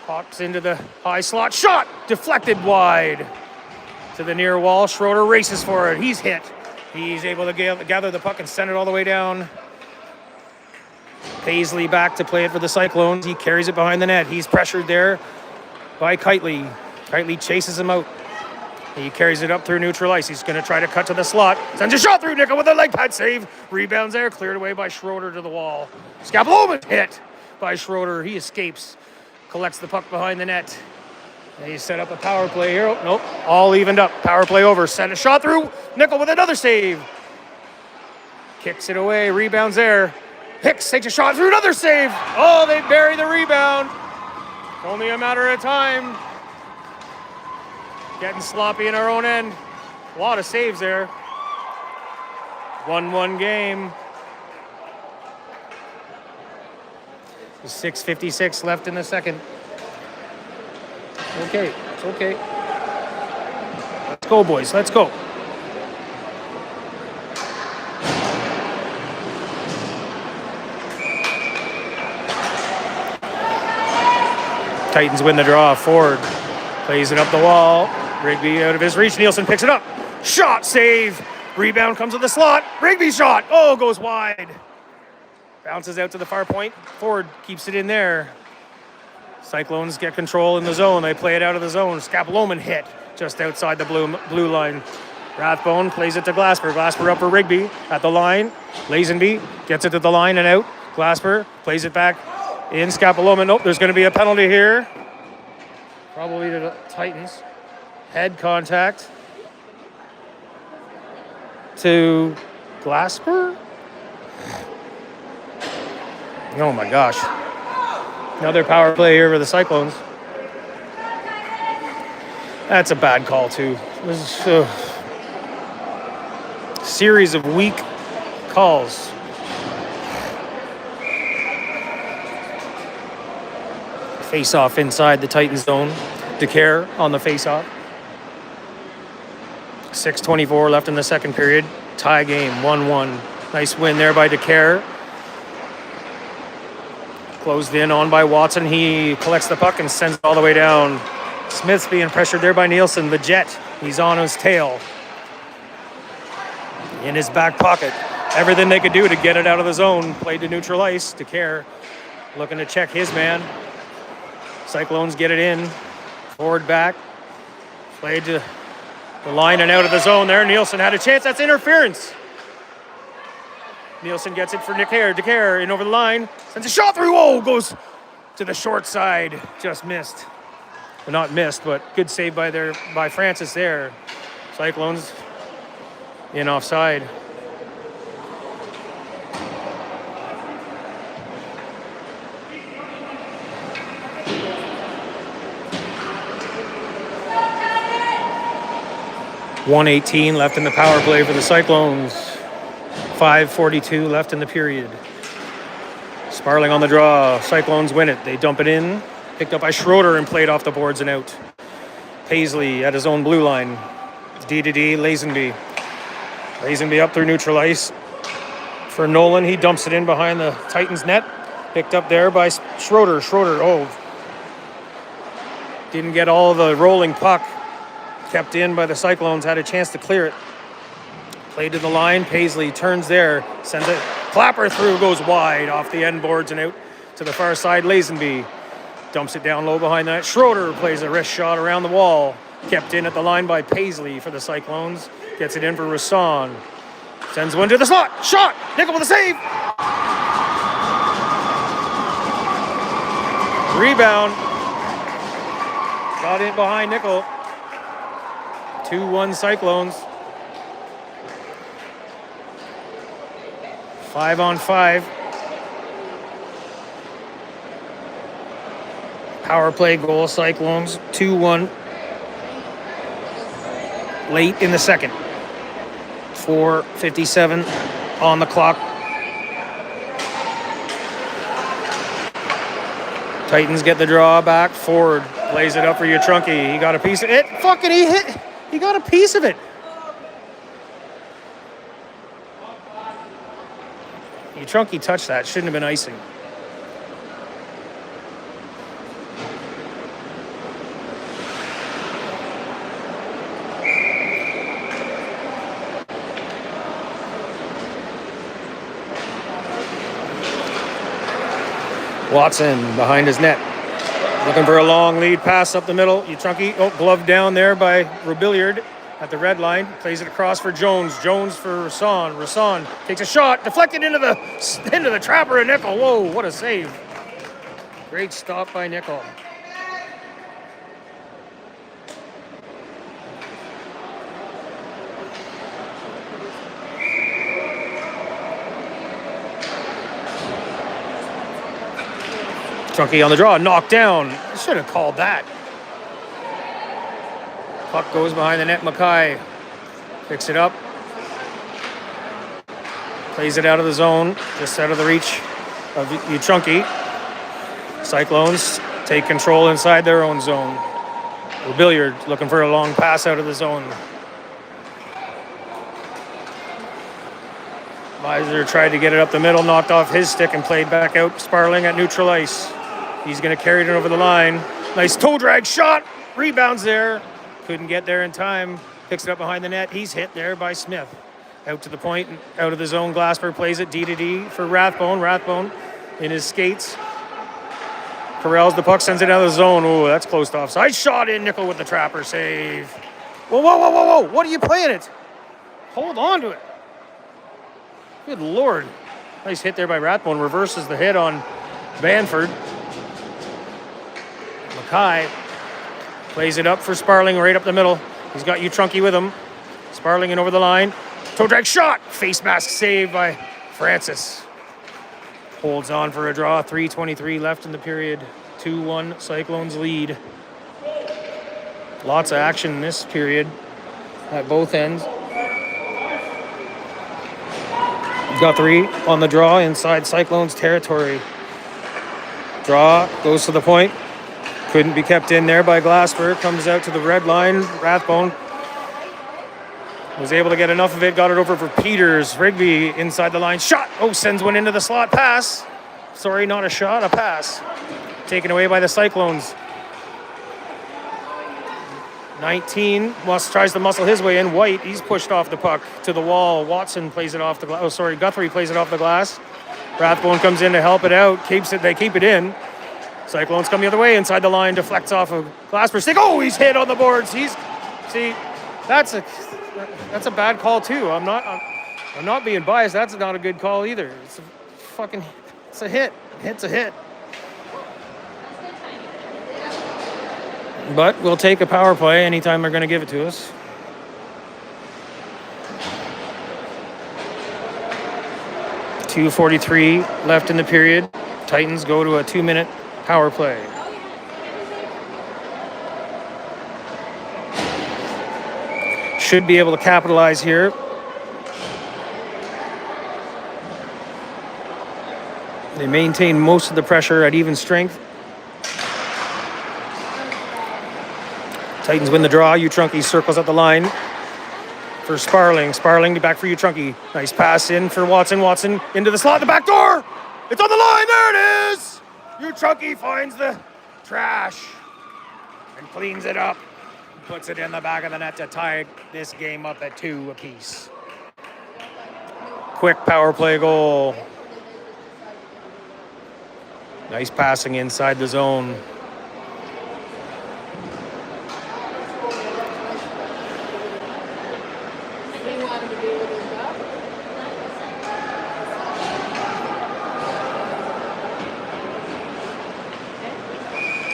Pops into the high slot. Shot! Deflected wide to the near wall. Schroeder races for it. He's hit. He's able to gather the puck and send it all the way down. Paisley back to play it for the Cyclones. He carries it behind the net. He's pressured there by Kitely. Kitely chases him out. He carries it up through neutral ice. He's going to try to cut to the slot. Sends a shot through Nickel with a leg pad save. Rebounds there. Cleared away by Schroeder to the wall. Scapoloma hit by Schroeder. He escapes. Collects the puck behind the net. They set up a power play here. Oh, nope. All evened up. Power play over. Send a shot through. Nickel with another save. Kicks it away. Rebounds there. Hicks takes a shot through, another save. Oh, they bury the rebound. Only a matter of time. Getting sloppy in our own end. A lot of saves there. 1-1 game. 6:56 left in the second. Okay, it's okay. Let's go, boys. Let's go. Titans win the draw. Ford plays it up the wall. Rigby out of his reach. Nielsen picks it up. Shot, save. Rebound comes to the slot. Rigby shot. Oh, goes wide. Bounces out to the far point. Ford keeps it in there. Cyclones get control in the zone. They play it out of the zone. Scapoloma hit just outside the blue line. Rathbone plays it to Glasper. Glasper up for Rigby at the line. Lazenby gets it to the line and out. Glasper plays it back in Scapoloma. Nope, there's going to be a penalty here. Probably to the Titans. Head contact to Glasper. Oh my gosh. Another power play here for the Cyclones. That's a bad call too. This is a series of weak calls. Face-off inside the Titans zone. DeCare on the face-off. 6:24 left in the second period. Tie game, 1-1. Nice win there by DeCare. Closed in on by Watson. He collects the puck and sends it all the way down. Smith's being pressured there by Nielsen, the Jet. He's on his tail. In his back pocket. Everything they could do to get it out of the zone. Played to neutral ice. DeCare looking to check his man. Cyclones get it in. Forward back. Played to the line and out of the zone there. Nielsen had a chance. That's interference. Nielsen gets it for DeCare. DeCare in over the line. Sends a shot through. Whoa, goes to the short side. Just missed. Well, not missed, but good save by Francis there. Cyclones in offside. .118 left in the power play for the Cyclones. 5:42 left in the period. Sparling on the draw. Cyclones win it. They dump it in. Picked up by Schroeder and played off the boards and out. Paisley at his own blue line. D-to-D, Lazenby. Lazenby up through neutral ice. For Nolan, he dumps it in behind the Titans net. Picked up there by Schroeder. Schroeder, didn't get all the rolling puck. Kept in by the Cyclones, had a chance to clear it. Played to the line, Paisley turns there, sends it, clapper through, goes wide off the end boards and out to the far side. Lazenby dumps it down low behind that. Schroeder plays a wrist shot around the wall. Kept in at the line by Paisley for the Cyclones. Gets it in for Rasson. Sends one to the slot, shot, Nickel with a save. Rebound. Got in behind Nickel. 2-1 Cyclones. 5-on-5. Power play goal, Cyclones. 2-1. Late in the second. 4:57 on the clock. Titans get the draw back. Ford plays it up for Utrunki. He got a piece of it. Fucking he hit. He got a piece of it. Utrunki touched that. Shouldn't have been icing. Watson behind his net. Looking for a long lead pass up the middle. Utrunki, gloved down there by Robilliard at the red line. Plays it across for Jones. Jones for Rasson. Rasson takes a shot, deflected into the trapper of Nickel. Whoa, what a save. Great stop by Nickel. Utrunki on the draw, knocked down. Should have called that. Puck goes behind the net. Mackay picks it up. Plays it out of the zone, just out of the reach of Utrunki. Cyclones take control inside their own zone. Robilliard looking for a long pass out of the zone. Miser tried to get it up the middle, knocked off his stick and played back out. Sparling at neutral ice. He's going to carry it over the line. Nice toe drag shot. Rebounds there. Couldn't get there in time. Picks it up behind the net. He's hit there by Smith. Out to the point, out of the zone. Glasper plays it D-to-D for Rathbone. Rathbone in his skates. Corrals the puck, sends it out of the zone. Oh, that's close to offside. Shot in. Nickel with the trapper save. Whoa, whoa, whoa, whoa, whoa. What are you playing it? Hold on to it. Good Lord. Nice hit there by Rathbone. Reverses the hit on Banford. Mackay plays it up for Sparling right up the middle. He's got Utrunki with him. Sparling in over the line. Toe drag shot. Face mask save by Francis. Holds on for a draw. 3:23 left in the period. 2-1 Cyclones lead. Lots of action in this period at both ends. Guthrie on the draw inside Cyclones territory. Draw goes to the point. Couldn't be kept in there by Glasper. Comes out to the red line. Rathbone was able to get enough of it. Got it over for Peters. Rigby inside the line. Shot. Oh, sends one into the slot. Pass. Sorry, not a shot. A pass. Taken away by the Cyclones. 19 tries to muscle his way in. White, he's pushed off the puck to the wall. Watson plays it off the glass. Oh, sorry, Guthrie plays it off the glass. Rathbone comes in to help it out. Keeps it. They keep it in. Cyclones come the other way inside the line. Deflects off a Glasper stick. Oh, he's hit on the boards. That's a bad call too. I'm not being biased. That's not a good call either. It's a hit. Hit's a hit. But we'll take a power play anytime they're going to give it to us. .243 left in the period. Titans go to a 2-minute power play. Should be able to capitalize here. They maintain most of the pressure at even strength. Titans win the draw. Utrunke circles at the line for Sparling. Sparling back for Utrunke. Nice pass in for Watson. Watson into the slot, the back door. It's on the line. There it is. Utrunke finds the trash and cleans it up. Puts it in the back of the net to tie this game up at 2 apiece. Quick power play goal. Nice passing inside the zone.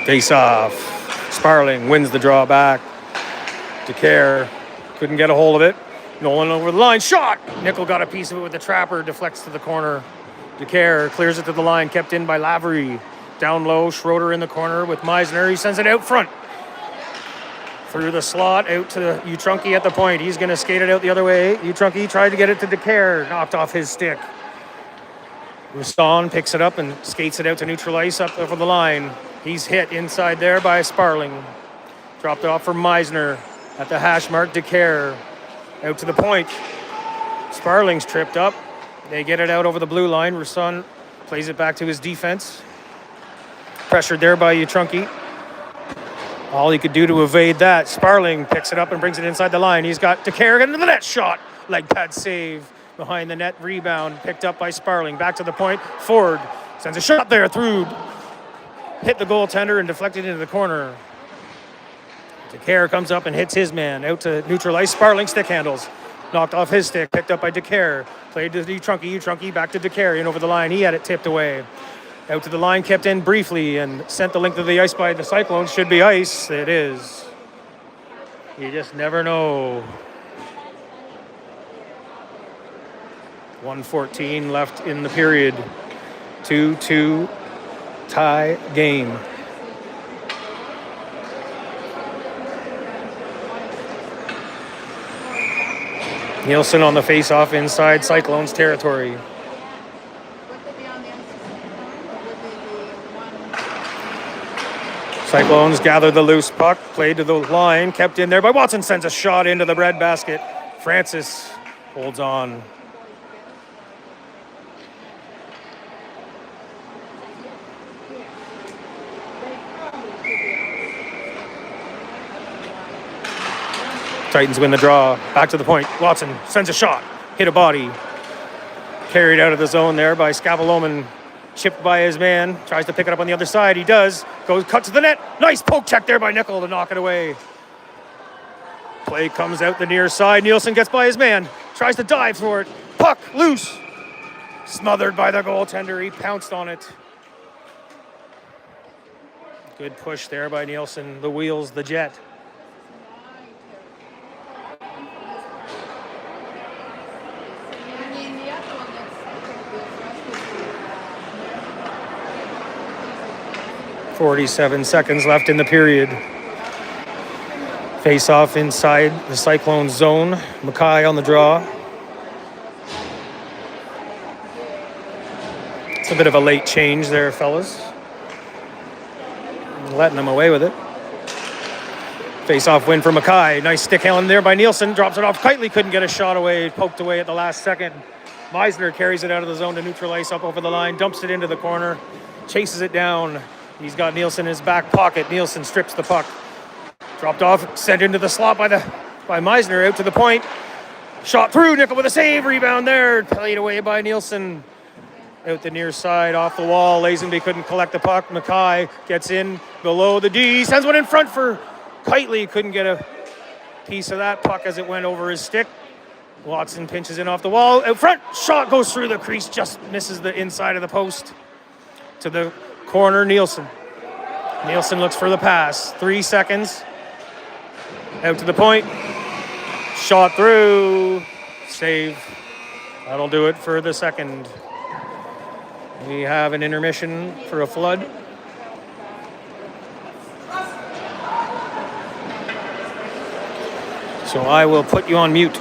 Face off. Sparling wins the draw back. DeCare couldn't get a hold of it. Nolan over the line. Shot! Nickel got a piece of it with the trapper. Deflects to the corner. DeCare clears it to the line. Kept in by Lavery. Down low. Schroeder in the corner with Meisner. He sends it out front. Through the slot. Out to Utrunke at the point. He's going to skate it out the other way. Utrunke tried to get it to DeCare. Knocked off his stick. Roustan picks it up and skates it out to neutral ice up over the line. He's hit inside there by Sparling. Dropped off for Meisner at the hash mark. DeCare out to the point. Sparling's tripped up. They get it out over the blue line. Roustan plays it back to his defense. Pressured there by Utrunke. All he could do to evade that. Sparling picks it up and brings it inside the line. He's got DeCare into the net. Shot. Leg pad save. Behind the net. Rebound picked up by Sparling. Back to the point. Ford sends a shot there through. Hit the goaltender and deflected into the corner. DeCare comes up and hits his man. Out to neutral ice. Sparling stick handles. Knocked off his stick. Picked up by DeCare. Played to Utrunke. Utrunke back to DeCare. In over the line. He had it tipped away. Out to the line. Kept in briefly and sent the length of the ice by the Cyclones. Should be ice. It is. You just never know. 1:14 left in the period. 2-2 tie game. Nielsen on the face-off inside Cyclones territory. Cyclones gather the loose puck, played to the line, kept in there by Watson, sends a shot into the breadbasket. Francis holds on. Titans win the draw. Back to the point. Watson sends a shot. Hit a body. Carried out of the zone there by Scavaloman. Chipped by his man. Tries to pick it up on the other side. He does. Goes cut to the net. Nice poke check there by Nickel to knock it away. Play comes out the near side. Nielsen gets by his man. Tries to dive for it. Puck loose. Smothered by the goaltender. He pounced on it. Good push there by Nielsen. The wheels, the jet. 47 seconds left in the period. Face off inside the Cyclones zone. Mackay on the draw. It's a bit of a late change there, fellas. Letting them away with it. Face-off win for Mackay. Nice stick handling there by Nielsen. Drops it off. Kitely couldn't get a shot away. Poked away at the last second. Meisner carries it out of the zone to neutral ice up over the line. Dumps it into the corner. Chases it down. He's got Nielsen in his back pocket. Nielsen strips the puck. Dropped off. Sent into the slot by Meisner. Out to the point. Shot through. Nickel with a save. Rebound there. Played away by Nielsen. Out the near side, off the wall. Lazenby couldn't collect the puck. Mackay gets in below the D. Sends one in front for Kitely. Couldn't get a piece of that puck as it went over his stick. Watson pinches in off the wall. Out front, shot goes through the crease. Just misses the inside of the post. To the corner, Nielsen. Nielsen looks for the pass. 3 seconds. Out to the point. Shot through. Save. That'll do it for the second. We have an intermission for a flood. So I will put you on mute.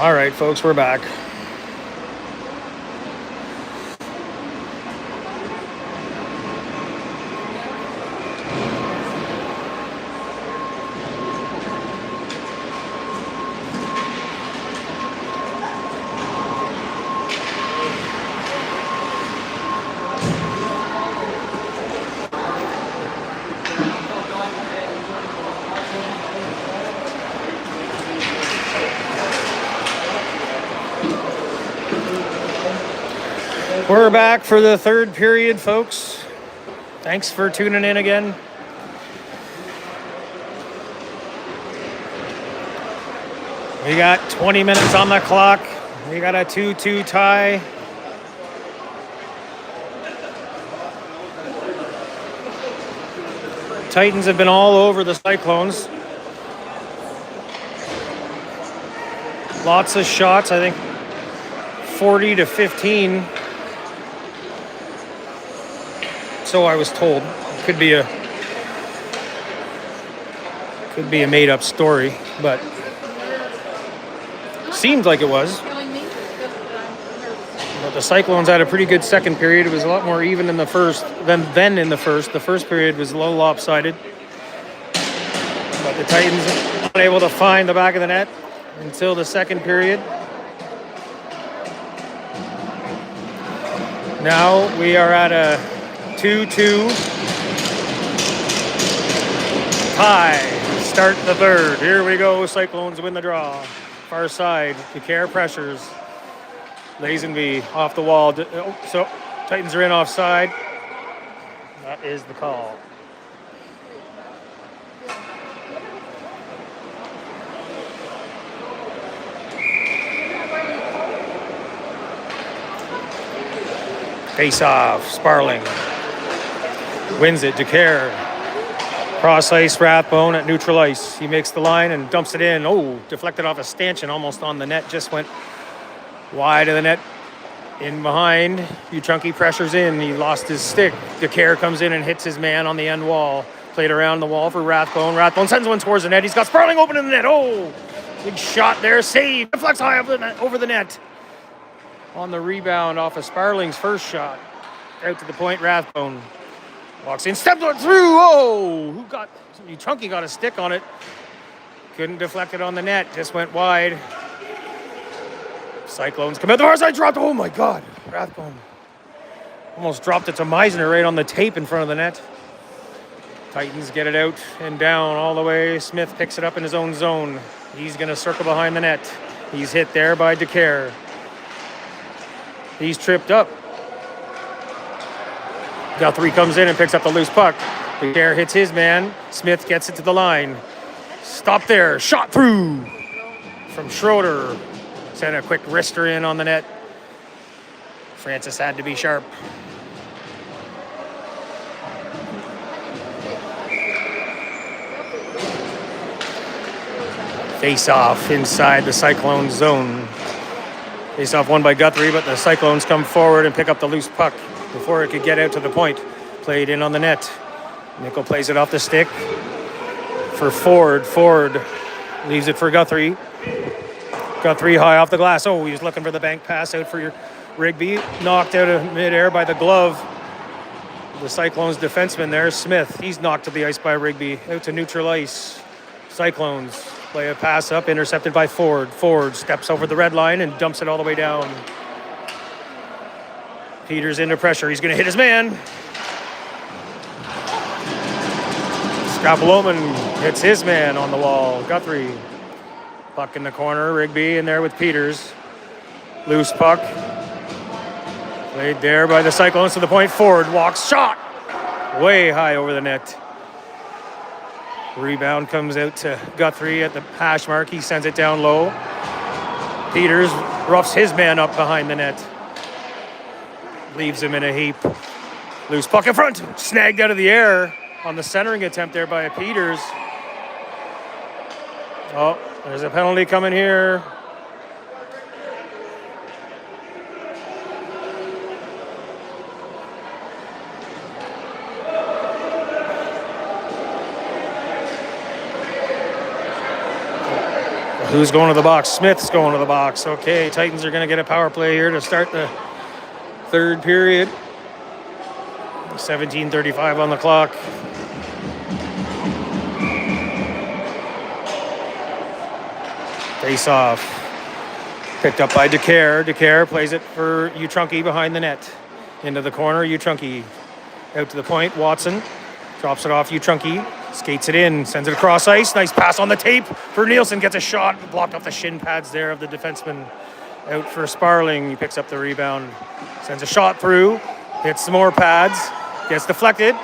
All right, folks, we're back. We're back for the third period, folks. Thanks for tuning in again. We got 20 minutes on the clock. We got a 2-2 tie. Titans have been all over the Cyclones. Lots of shots, I think 40-15. So I was told. Could be a made-up story, but seemed like it was. But the Cyclones had a pretty good second period. It was a lot more even in the first than in the first. The first period was a little lopsided. But the Titans weren't able to find the back of the net until the second period. Now we are at a 2-2 tie. Start the third. Here we go. Cyclones win the draw. Far side. DeCare pressures. Lazenby off the wall. So Titans are in offside. That is the call. Face off. Sparling wins it. DeCare. Cross ice, Rathbone at neutral ice. He makes the line and dumps it in. Oh, deflected off a stanchion, almost on the net. Just went wide of the net. In behind. U14 pressures in. He lost his stick. DeCare comes in and hits his man on the end wall. Played around the wall for Rathbone. Rathbone sends one towards the net. He's got Sparling open in the net. Oh, big shot there. Save. Deflects high over the net. On the rebound off of Sparling's first shot. Out to the point, Rathbone. Walks in, stepped on through. Oh, U14 got a stick on it. Couldn't deflect it on the net. Just went wide. Cyclones come out the far side, dropped. Oh my God, Rathbone almost dropped it to Meisner right on the tape in front of the net. Titans get it out and down all the way. Smith picks it up in his own zone. He's gonna circle behind the net. He's hit there by DeCare. He's tripped up. Guthrie comes in and picks up the loose puck. DeCare hits his man. Smith gets it to the line. Stop there. Shot through from Schroeder. Sent a quick wrister in on the net. Francis had to be sharp. Face off inside the Cyclone zone. Face off won by Guthrie, but the Cyclones come forward and pick up the loose puck before it could get out to the point. Played in on the net. Nickel plays it off the stick for Ford. Ford leaves it for Guthrie. Guthrie high off the glass. Oh, he was looking for the bank pass out for Rigby. Knocked out of midair by the glove. The Cyclones defenseman there, Smith. He's knocked to the ice by Rigby. Out to neutral ice. Cyclones play a pass up, intercepted by Ford. Ford steps over the red line and dumps it all the way down. Peters into pressure. He's going to hit his man. Scapoloman hits his man on the wall. Guthrie. Puck in the corner. Rigby in there with Peters. Loose puck. Played there by the Cyclones to the point. Ford walks. Shot. Way high over the net. Rebound comes out to Guthrie at the hash mark. He sends it down low. Peters roughs his man up behind the net. Leaves him in a heap. Loose puck in front. Snagged out of the air on the centering attempt there by Peters. Oh, there's a penalty coming here. Who's going to the box? Smith's going to the box. Okay, Titans are going to get a power play here to start the third period. 17:35 on the clock. Face off. Picked up by DeCare. DeCare plays it for Utrunky behind the net. Into the corner, Utrunky. Out to the point, Watson. Drops it off Utrunky. Skates it in, sends it across ice. Nice pass on the tape for Nielsen. Gets a shot. Blocked off the shin pads there of the defenseman. Out for Sparling. He picks up the rebound. Sends a shot through. Hits some more pads. Gets deflected.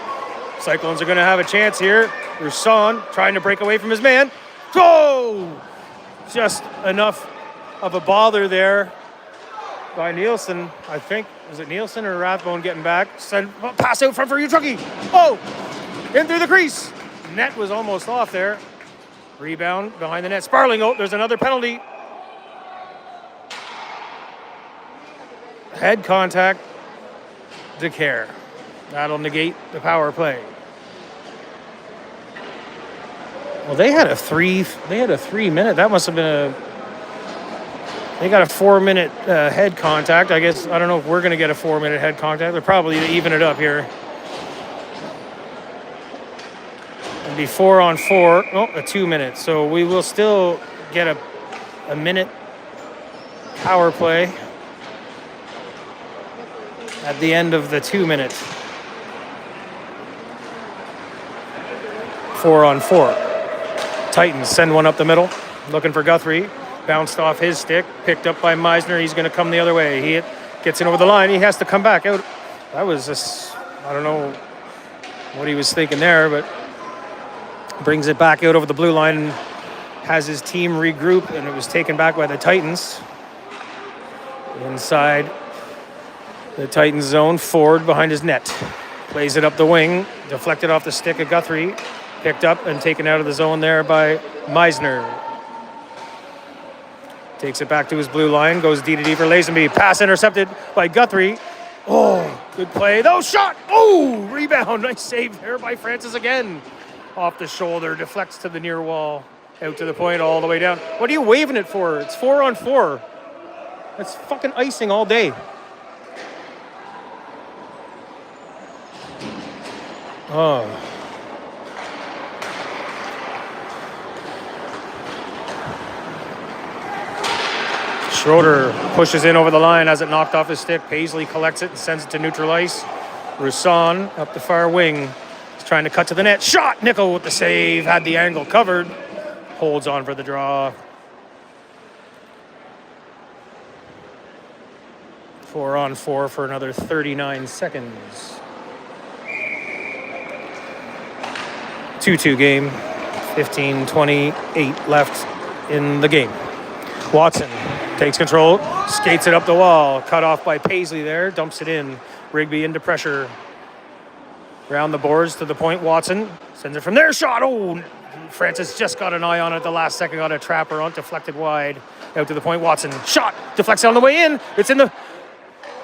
Cyclones are going to have a chance here. Roussan trying to break away from his man. Go! Just enough of a bother there by Nielsen. I think, was it Nielsen or Rathbone getting back? Send pass out front for Utrunky. Oh! In through the crease. Net was almost off there. Rebound behind the net. Sparling. Oh, there's another penalty. Head contact. DeCare. That'll negate the power play. Well, they had a 3 minute. That must have been they got a 4-minute head contact. I guess, I don't know if we're going to get a 4-minute head contact. They're probably to even it up here. It'll be 4 on 4. Oh, a 2 minute. So we will still get a minute power play at the end of the 2 minutes. 4 on 4. Titans send one up the middle, looking for Guthrie. Bounced off his stick, picked up by Meisner. He's going to come the other way. He gets in over the line. He has to come back out. That was just, I don't know what he was thinking there, but brings it back out over the blue line and has his team regroup, and it was taken back by the Titans. Inside the Titans zone, Ford behind his net. Plays it up the wing, deflected off the stick of Guthrie. Picked up and taken out of the zone there by Meisner. Takes it back to his blue line, goes D-to-D for Lazenby. Pass intercepted by Guthrie. Oh, good play. Oh, shot! Oh, rebound. Nice save there by Francis again. Off the shoulder, deflects to the near wall. Out to the point, all the way down. What are you waving it for? It's 4 on 4. That's fucking icing all day. Oh. Schroeder pushes in over the line, has it knocked off his stick. Paisley collects it and sends it to neutral ice. Roussan up the far wing. He's trying to cut to the net. Shot! Nickel with the save. Had the angle covered. Holds on for the draw. 4 on 4 for another 39 seconds. 2-2 game. 15:28 left in the game. Watson takes control, skates it up the wall, cut off by Paisley there, dumps it in. Rigby into pressure. Round the boards to the point, Watson sends it from there, shot, oh! Francis just got an eye on it the last second, got a trapper on, deflected wide. Out to the point, Watson, shot, deflects on the way in, it's in the,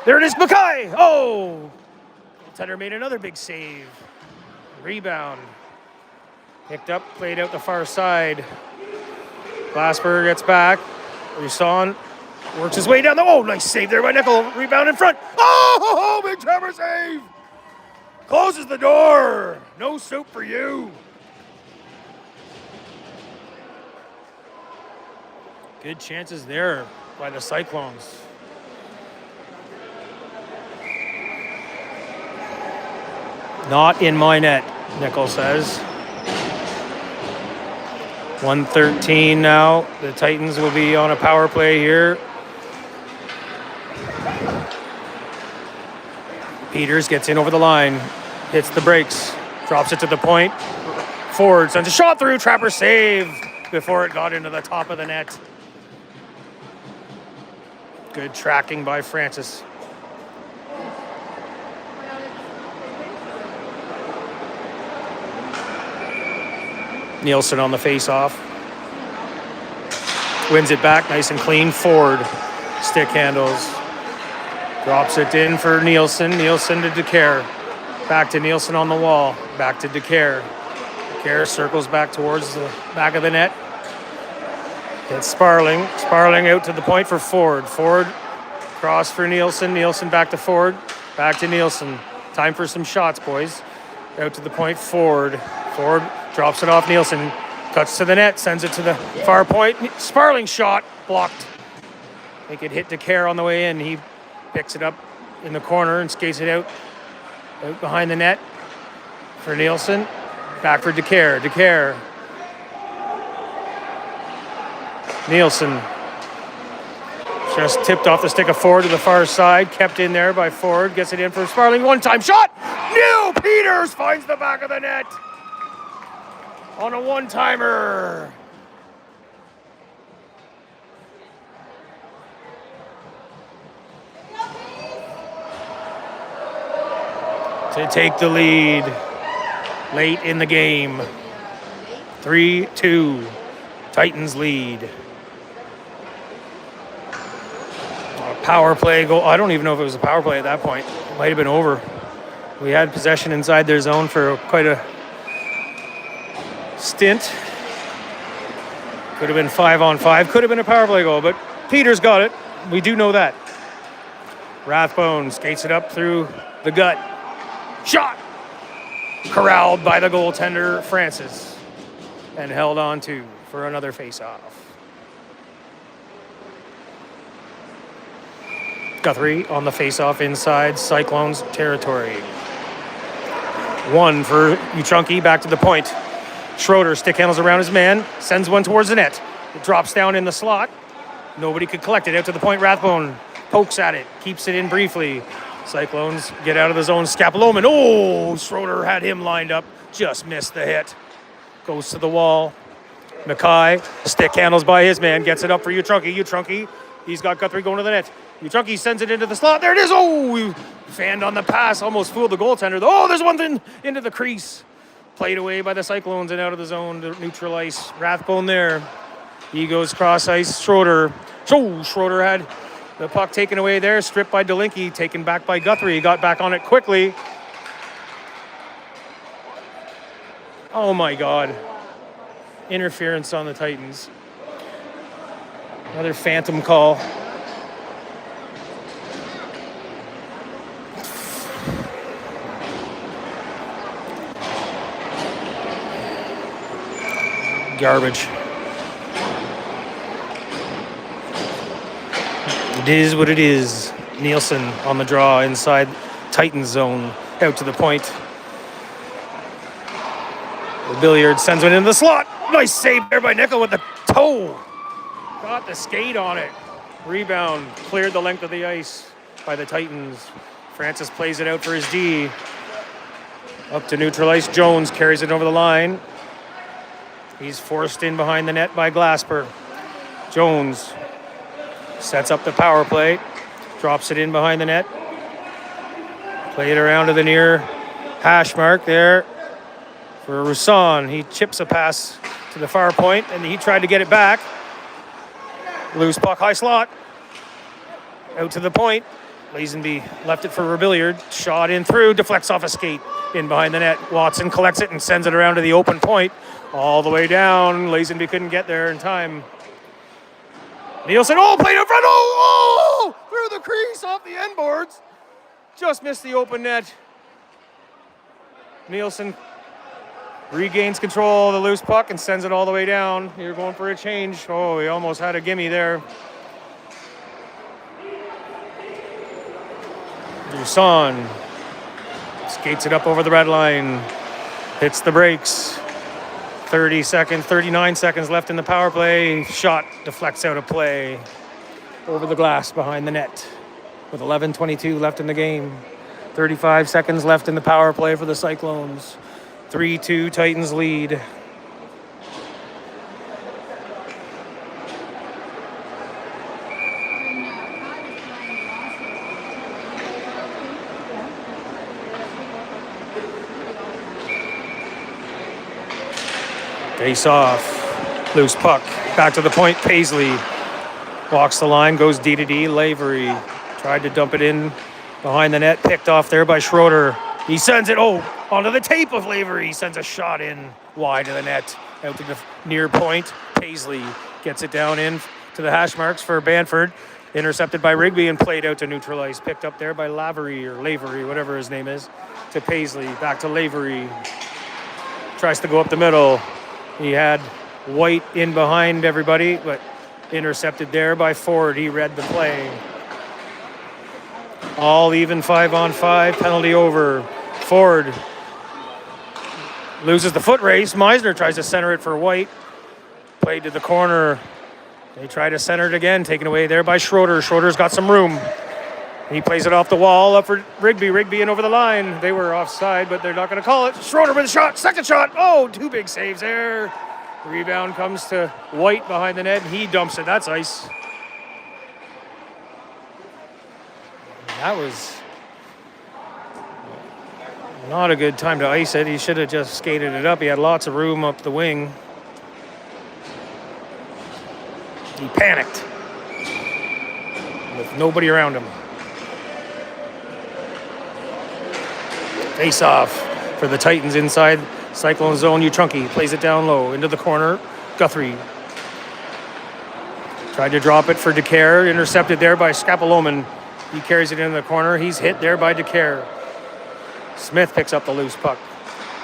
there it is, Mackay, oh! Goaltender made another big save. Rebound. Picked up, played out the far side. Glasper gets back. Roussan works his way down the... Oh, nice save there by Nickel. Rebound in front. Oh, big Trevor save. Closes the door. No soup for you. Good chances there by the Cyclones. Not in my net, Nickel says. 1:13 now. The Titans will be on a power play here. Peters gets in over the line, hits the brakes, drops it to the point. Ford sends a shot through, Trapper save before it got into the top of the net. Good tracking by Francis. Nielsen on the face-off. Wins it back, nice and clean. Ford, stick handles. Drops it in for Nielsen. Nielsen to DeCare. Back to Nielsen on the wall. Back to DeCare. DeCare circles back towards the back of the net. It's Sparling. Sparling out to the point for Ford. Ford cross for Nielsen. Nielsen back to Ford. Back to Nielsen. Time for some shots, boys. Out to the point, Ford. Ford drops it off Nielsen. Cuts to the net, sends it to the far point. Sparling shot, blocked. I think it hit DeCare on the way in. He picks it up in the corner and skates it out behind the net for Nielsen. Back for DeCare. DeCare. Nielsen just tipped off the stick of Ford to the far side. Kept in there by Ford. Gets it in for Sparling. One-time shot. Neil Peters finds the back of the net on a one-timer. To take the lead late in the game. 3-2. Titans lead. A power play goal. I don't even know if it was a power play at that point. It might have been over. We had possession inside their zone for quite a stint. Could have been 5-on-5. Could have been a power play goal, but Peters got it. We do know that. Rathbone skates it up through the gut. Shot! Corralled by the goaltender, Francis. And held on to for another face-off. Guthrie on the face-off inside Cyclones territory. One for Uchunky, back to the point. Schroeder stick handles around his man, sends one towards the net. It drops down in the slot. Nobody could collect it. Out to the point, Rathbone pokes at it, keeps it in briefly. Cyclones get out of the zone. Scapoloman. Oh, Schroeder had him lined up. Just missed the hit. Goes to the wall. Mackay, stick handles by his man, gets it up for Uchunky. Uchunky, he's got Guthrie going to the net. Uchunky sends it into the slot. There it is. Oh, fanned on the pass. Almost fooled the goaltender. Oh, there's one thing into the crease. Played away by the Cyclones and out of the zone to neutral ice. Rathbone there. He goes cross ice. Schroeder. Oh, Schroeder had the puck taken away there. Stripped by Delinky. Taken back by Guthrie. He got back on it quickly. Oh, my God. Interference on the Titans. Another phantom call. Garbage. It is what it is. Nielsen on the draw inside Titans zone. Out to the point. The Billiard sends one into the slot. Nice save there by Nickel with the toe. Got the skate on it. Rebound. Cleared the length of the ice by the Titans. Francis plays it out for his D. Up to neutral ice. Jones carries it over the line. He's forced in behind the net by Glasper. Jones sets up the power play. Drops it in behind the net. Play it around to the near hash mark there for Roussan. He chips a pass to the far point, and he tried to get it back. Loose puck, high slot. Out to the point. Lazenby left it for Robilliard. Shot in through, deflects off a skate in behind the net. Watson collects it and sends it around to the open point. All the way down. Lazenby couldn't get there in time. Nielsen, played in front. Through the crease off the end boards. Just missed the open net. Nielsen regains control of the loose puck and sends it all the way down. You're going for a change. Oh, he almost had a gimme there. Roussan skates it up over the red line. Hits the brakes. 39 seconds left in the power play. Shot deflects out of play over the glass behind the net with 11:22 left in the game. 35 seconds left in the power play for the Cyclones. 3-2 Titans lead. Face off. Loose puck. Back to the point. Paisley walks the line, goes D to D. Lavery tried to dump it in behind the net. Picked off there by Schroeder. He sends it onto the tape of Lavery. He sends a shot in wide of the net. Out to the near point. Paisley Gets it down in to the hash marks for Banford. Intercepted by Rigby and played out to neutral ice. Picked up there by Lavery or Lavery, whatever his name is, to Paisley. Back to Lavery. Tries to go up the middle. He had White in behind everybody, but intercepted there by Ford. He read the play. All even 5-on-5. Penalty over. Ford loses the foot race. Meisner tries to center it for White. Played to the corner. They try to center it again, taken away there by Schroeder. Schroeder's got some room. He plays it off the wall, up for Rigby. Rigby in over the line. They were offside, but they're not going to call it. Schroeder with a shot. Second shot. Oh, 2 big saves there. Rebound comes to White behind the net. He dumps it. That's ice. That was not a good time to ice it. He should have just skated it up. He had lots of room up the wing. He panicked with nobody around him. Face off for the Titans inside Cyclone zone. U14 plays it down low into the corner. Guthrie tried to drop it for DeCare. Intercepted there by Scapoloman. He carries it into the corner. He's hit there by DeCare. Smith picks up the loose puck.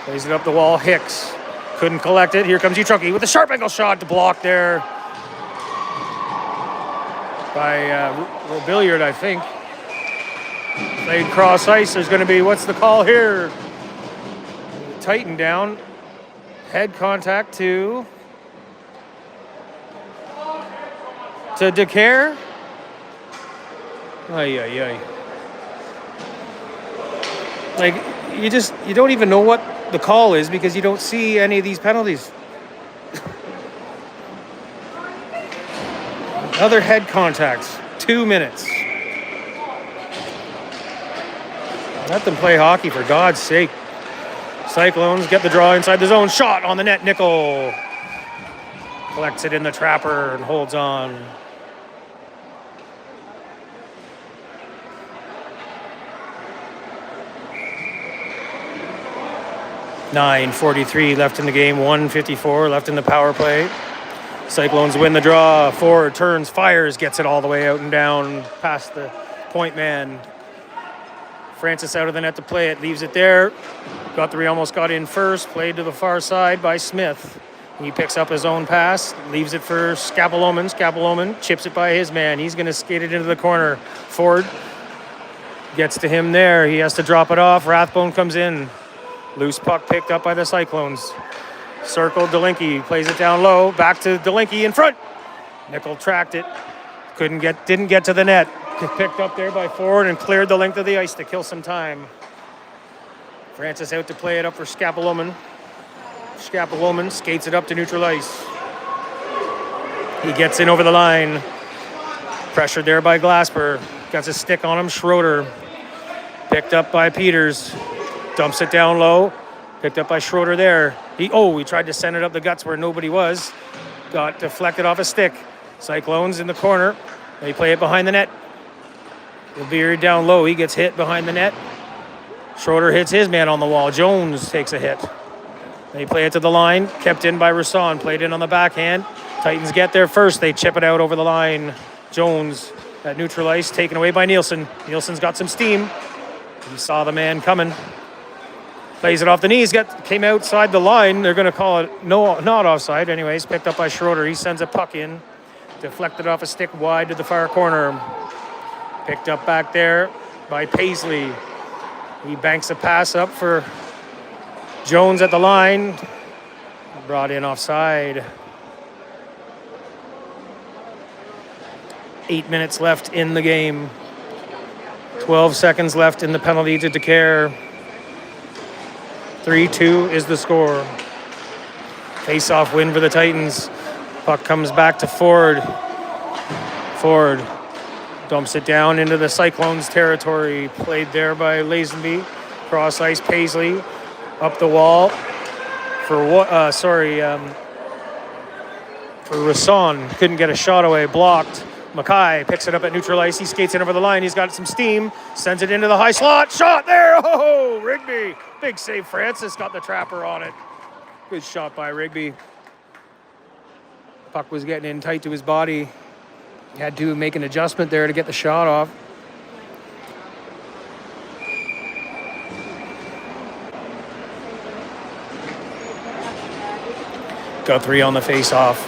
Plays it up the wall. Hicks couldn't collect it. Here comes U14 with a sharp angle shot to block there by Robilliard, I think. Played cross ice. There's going to be, what's the call here? Tighten down. Head contact to DeCare. Ay, ay, ay. Like, you don't even know what the call is because you don't see any of these penalties. Other head contacts, 2 minutes. Let them play hockey, for God's sake. Cyclones get the draw inside the zone. Shot on the net. Nickel collects it in the trapper and holds on. .9:43 left in the game. 1:54 left in the power play. Cyclones win the draw. Ford turns, fires, gets it all the way out and down past the point man. Francis out of the net to play it, leaves it there. Guthrie almost got in first, played to the far side by Smith. He picks up his own pass, leaves it for Scapoloman. Scapoloman chips it by his man. He's going to skate it into the corner. Ford gets to him there. He has to drop it off. Rathbone comes in. Loose puck picked up by the Cyclones. Circle, Delinky plays it down low. Back to Delinky in front. Nickel tracked it. Didn't get to the net. Picked up there by Ford and cleared the length of the ice to kill some time. Francis out to play it up for Scapoloman. Scapoloman skates it up to neutral ice. He gets in over the line. Pressured there by Glasper. Got his stick on him. Schroeder. Picked up by Peters. Dumps it down low. Picked up by Schroeder there. He tried to send it up the guts where nobody was. Got deflected off a stick. Cyclones in the corner. They play it behind the net. Beard down low. He gets hit behind the net. Schroeder hits his man on the wall. Jones takes a hit. They play it to the line. Kept in by Rasson. Played in on the backhand. Titans get there first. They chip it out over the line. Jones at neutral ice. Taken away by Nielsen. Nielsen's got some steam. He saw the man coming. Plays it off the knees. Came outside the line. They're going to call it not offside. Anyways, picked up by Schroeder. He sends a puck in. Deflected off a stick wide to the far corner. Picked up back there by Paisley. He banks a pass up for Jones at the line. Brought in offside. 8 minutes left in the game. 12 seconds left in the penalty to DeCare. 3-2 is the score. Face-off win for the Titans. Puck comes back to Ford. Ford dumps it down into the Cyclones territory. Played there by Lazenby. Cross ice, Paisley. Up the wall for Rasson. Couldn't get a shot away. Blocked. Mackay picks it up at neutral ice. He skates in over the line. He's got some steam. Sends it into the high slot. Shot there. Oh, Rigby. Big save. Francis got the trapper on it. Good shot by Rigby. Puck was getting in tight to his body. He had to make an adjustment there to get the shot off. Guthrie on the face-off.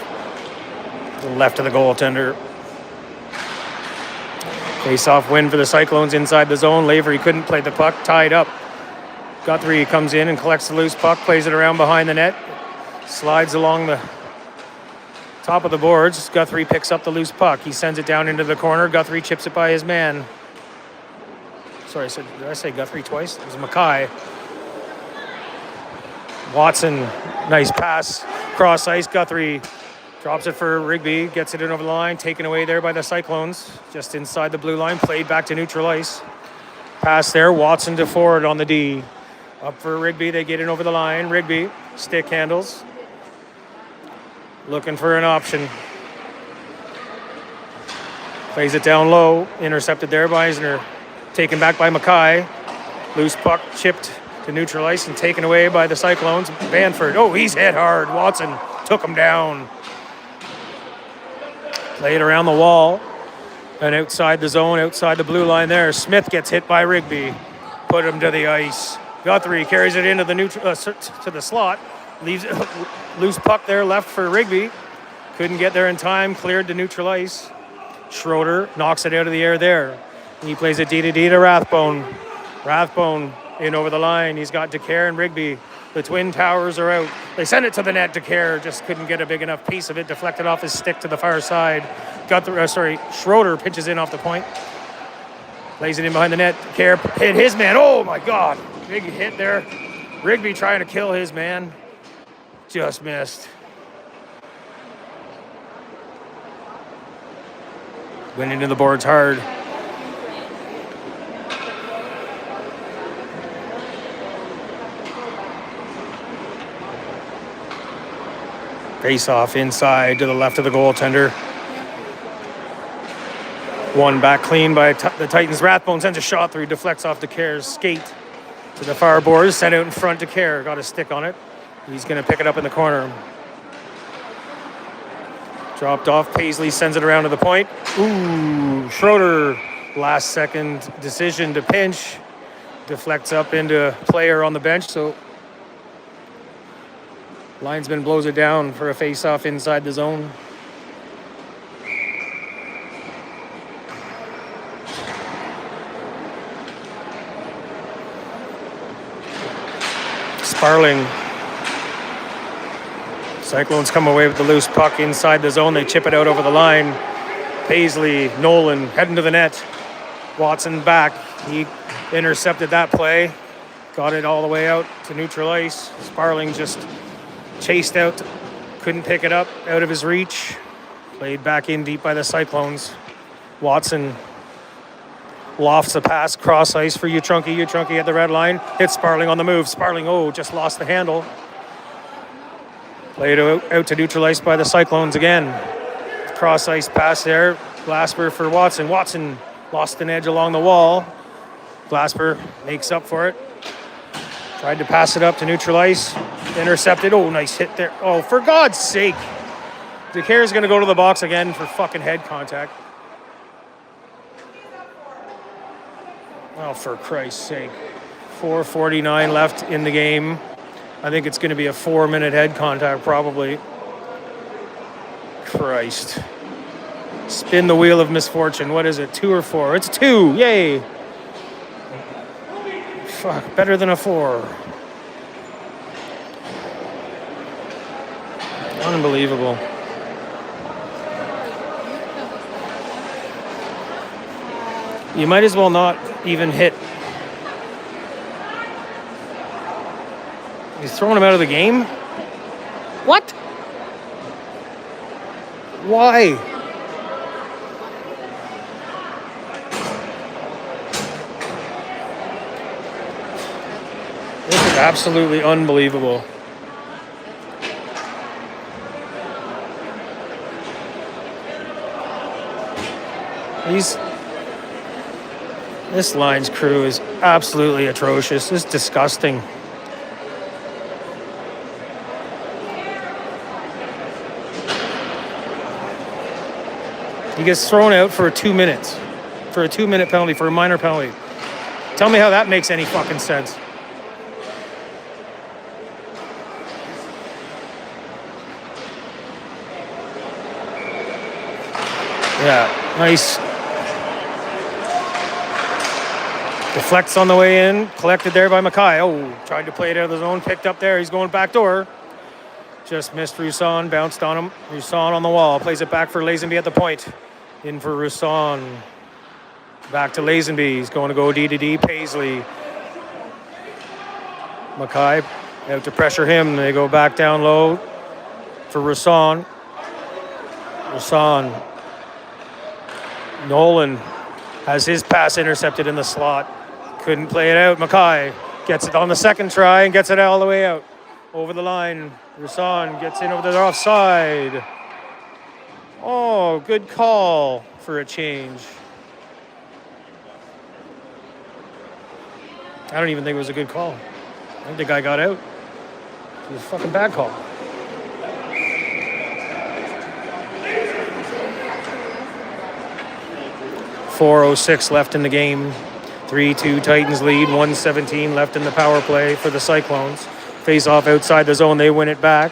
Left of the goaltender. Face-off win for the Cyclones inside the zone. Lavery couldn't play the puck, tied up. Guthrie comes in and collects the loose puck, plays it around behind the net, slides along the top of the boards. Guthrie picks up the loose puck. He sends it down into the corner. Guthrie chips it by his man. Sorry, did I say Guthrie twice? It was Mackay. Watson, nice pass, cross ice. Guthrie drops it for Rigby, gets it in over the line, taken away there by the Cyclones, just inside the blue line, played back to neutral ice. Pass there, Watson to forward on the D. Up for Rigby, they get in over the line. Rigby, stick handles. Looking for an option. Plays it down low, intercepted there by Eisner. Taken back by Mackay. Loose puck chipped to neutral ice and taken away by the Cyclones. Banford, he's hit hard. Watson took him down. Played around the wall and outside the zone, outside the blue line there. Smith gets hit by Rigby. Put him to the ice. Guthrie carries it into the to the slot. Leaves loose puck there left for Rigby. Couldn't get there in time. Cleared to neutral ice. Schroeder knocks it out of the air there. He plays it D to D to Rathbone. Rathbone in over the line. He's got DeCare and Rigby. The Twin Towers are out. They send it to the net. DeCare just couldn't get a big enough piece of it. Deflected off his stick to the far side. Schroeder pitches in off the point. Lays it in behind the net. DeCare hit his man. Oh my God. Big hit there. Rigby trying to kill his man. Just missed. Went into the boards hard. Face off inside to the left of the goaltender. One back clean by the Titans. Rathbone sends a shot through, deflects off DeCare's skate to the far boards. Sent out in front. DeCare got a stick on it. He's going to pick it up in the corner. Dropped off. Paisley sends it around to the point. Ooh, Schroeder, last second decision to pinch. Deflects up into a player on the bench, so linesman blows it down for a face-off inside the zone. Sparling. Cyclones come away with the loose puck inside the zone. They chip it out over the line. Paisley, Nolan heading to the net. Watson back. He intercepted that play. Got it all the way out to neutral ice. Sparling just chased out, couldn't pick it up, out of his reach. Played back in deep by the Cyclones. Watson lofts a pass, cross ice for Utrunki. Utrunki at the red line, hits Sparling on the move. Sparling, just lost the handle. Played out to neutral ice by the Cyclones again. Cross ice pass there. Glasper for Watson. Watson lost an edge along the wall. Glasper makes up for it. Tried to pass it up to neutral ice. Intercepted. Nice hit there. For God's sake. DeCare's going to go to the box again for fucking head contact. For Christ's sake. 4:49 left in the game. I think it's going to be a 4-minute head contact probably. Christ. Spin the wheel of misfortune. What is it, 2 or 4? It's 2. Yay. Fuck, better than a 4. Unbelievable. You might as well not even hit. He's throwing him out of the game? What? Why? This is absolutely unbelievable. This line's crew is absolutely atrocious. This is disgusting. He gets thrown out for 2 minutes. For a 2-minute penalty, for a minor penalty. Tell me how that makes any fucking sense. Yeah, nice. Deflects on the way in, collected there by Mackay. Oh, tried to play it out of the zone, picked up there. He's going back door. Just missed Roussan, bounced on him. Roussan on the wall, plays it back for Lazenby at the point. In for Roussan. Back to Lazenby. He's going to go D to D. Paisley. Mackay out to pressure him. They go back down low for Roussan. Roussan. Nolan has his pass intercepted in the slot. Couldn't play it out. Mackay gets it on the second try and gets it all the way out. Over the line. Roussan gets in over the offside. Oh, good call for a change. I don't even think it was a good call. I think the guy got out. It was a fucking bad call. .406 left in the game. 3-2 Titans lead. 1:17 left in the power play for the Cyclones. Face off outside the zone. They win it back.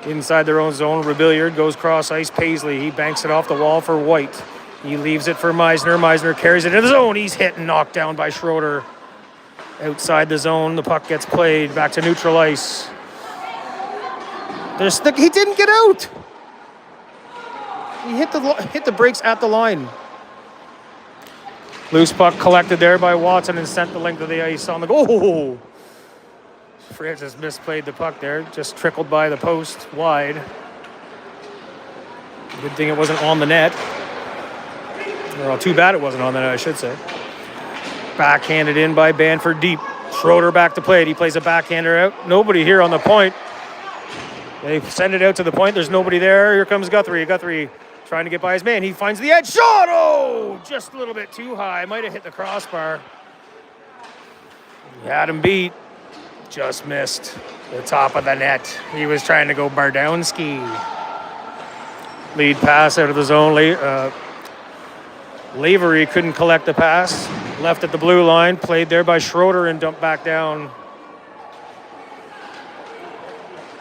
Inside their own zone, Rebillard goes cross ice. Paisley, he banks it off the wall for White. He leaves it for Meisner. Meisner carries it into the zone. He's hit and knocked down by Schroeder. Outside the zone, the puck gets played back to neutral ice. He didn't get out. He hit the brakes at the line. Loose puck collected there by Watson and sent the length of the ice on the goal. Francis misplayed the puck there, just trickled by the post wide. Good thing it wasn't on the net. Well, too bad it wasn't on the net, I should say. Backhanded in by Banford deep. Schroeder back to play it. He plays a backhander out. Nobody here on the point. They send it out to the point. There's nobody there. Here comes Guthrie. Guthrie trying to get by his man. He finds the edge. Shot! Oh! Just a little bit too high. Might have hit the crossbar. He had him beat. Just missed the top of the net. He was trying to go Bardowski. Lead pass out of the zone. Lavery couldn't collect the pass. Left at the blue line. Played there by Schroeder and dumped back down.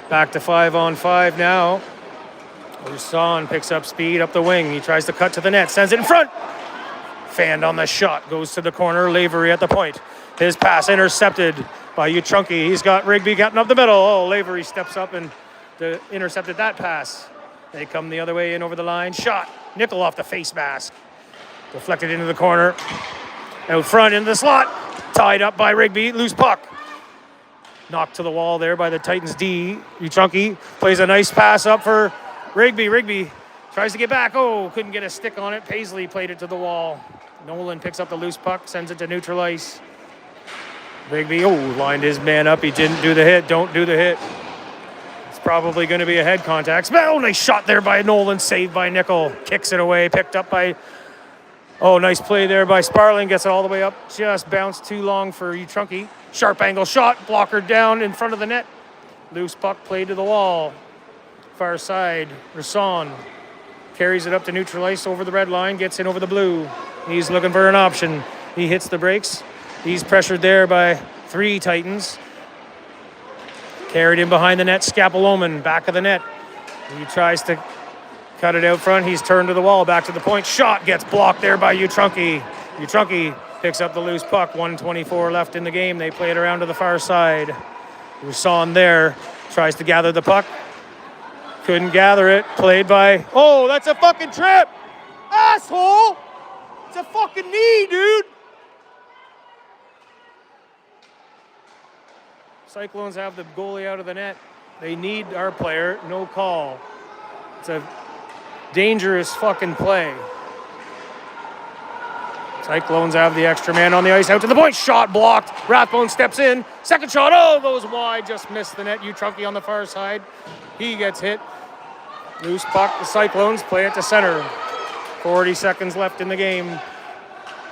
Back to 5-on-5 now. Roussan picks up speed up the wing. He tries to cut to the net. Sends it in front. Fanned on the shot. Goes to the corner. Lavery at the point. His pass intercepted by Uchunky. He's got Rigby getting up the middle. Oh, Lavery steps up and intercepted that pass. They come the other way in over the line. Shot. Nickel off the face mask. Deflected into the corner. Out front into the slot. Tied up by Rigby. Loose puck. Knocked to the wall there by the Titans D. Uchunky plays a nice pass up for Rigby. Rigby tries to get back. Oh, couldn't get a stick on it. Paisley played it to the wall. Nolan picks up the loose puck. Sends it to neutral ice. Rigby, lined his man up. He didn't do the hit. Don't do the hit. It's probably going to be a head contact. Oh, nice shot there by Nolan. Saved by Nickel. Kicks it away. Picked up by... Oh, nice play there by Sparling. Gets it all the way up. Just bounced too long for Uchunky. Sharp angle shot. Blocker down in front of the net. Loose puck played to the wall. Far side. Roussan carries it up to neutral ice over the red line. Gets in over the blue. He's looking for an option. He hits the brakes. He's pressured there by 3 Titans. Carried in behind the net. Scapoloman, back of the net. He tries to cut it out front. He's turned to the wall, back to the point. Shot gets blocked there by Uchunky. Uchunky picks up the loose puck. 1:24 left in the game. They play it around to the far side. Roussan there. Tries to gather the puck. Couldn't gather it. Played by... Oh, that's a fucking trip! Asshole! It's a fucking knee, dude! Cyclones have the goalie out of the net. They need our player. No call. It's a dangerous fucking play. Cyclones have the extra man on the ice. Out to the point. Shot blocked. Rathbone steps in. Second shot. Oh, goes wide. Just missed the net. Uchunky on the far side. He gets hit. Loose puck. The Cyclones play it to center. 40 seconds left in the game.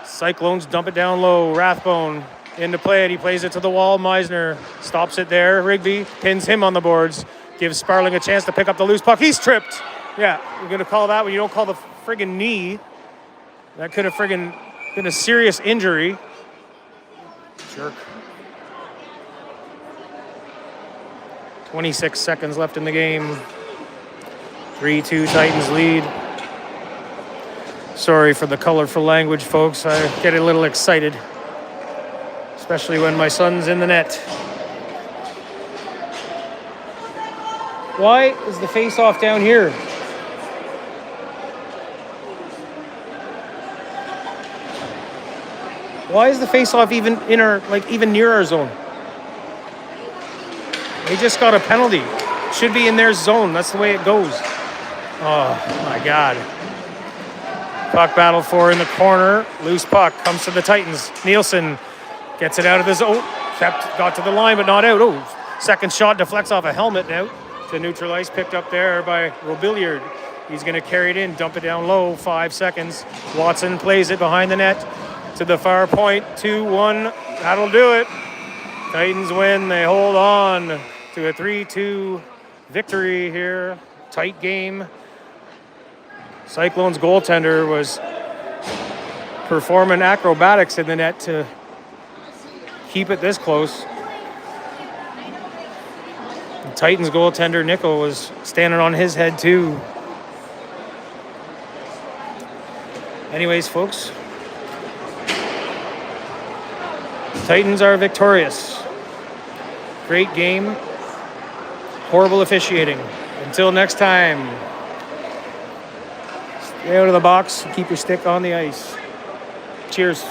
Cyclones dump it down low. Rathbone into play it. He plays it to the wall. Meisner stops it there. Rigby pins him on the boards. Gives Sparling a chance to pick up the loose puck. He's tripped. Yeah, you're going to call that when you don't call the friggin' knee. That could have friggin' been a serious injury. Jerk. 26 seconds left in the game. 3-2 Titans lead. Sorry for the colorful language, folks. I get a little excited, especially when my son's in the net. Why is the face-off down here? Why is the face-off even in our, like, even near our zone? They just got a penalty. Should be in their zone. That's the way it goes. Oh my God. Puck battle for in the corner. Loose puck comes to the Titans. Nielsen gets it out of the zone. Got to the line, but not out. Oh, second shot deflects off a helmet now to neutralize. Picked up there by Robilliard. He's going to carry it in, dump it down low. 5 seconds. Watson plays it behind the net to the far point. 2-1. That'll do it. Titans win. They hold on to a 3-2 victory here. Tight game. Cyclones goaltender was performing acrobatics in the net to keep it this close. The Titans goaltender Nickel was standing on his head too. Anyways, folks, Titans are victorious. Great game. Horrible officiating. Until next time, stay out of the box. Keep your stick on the ice. Cheers.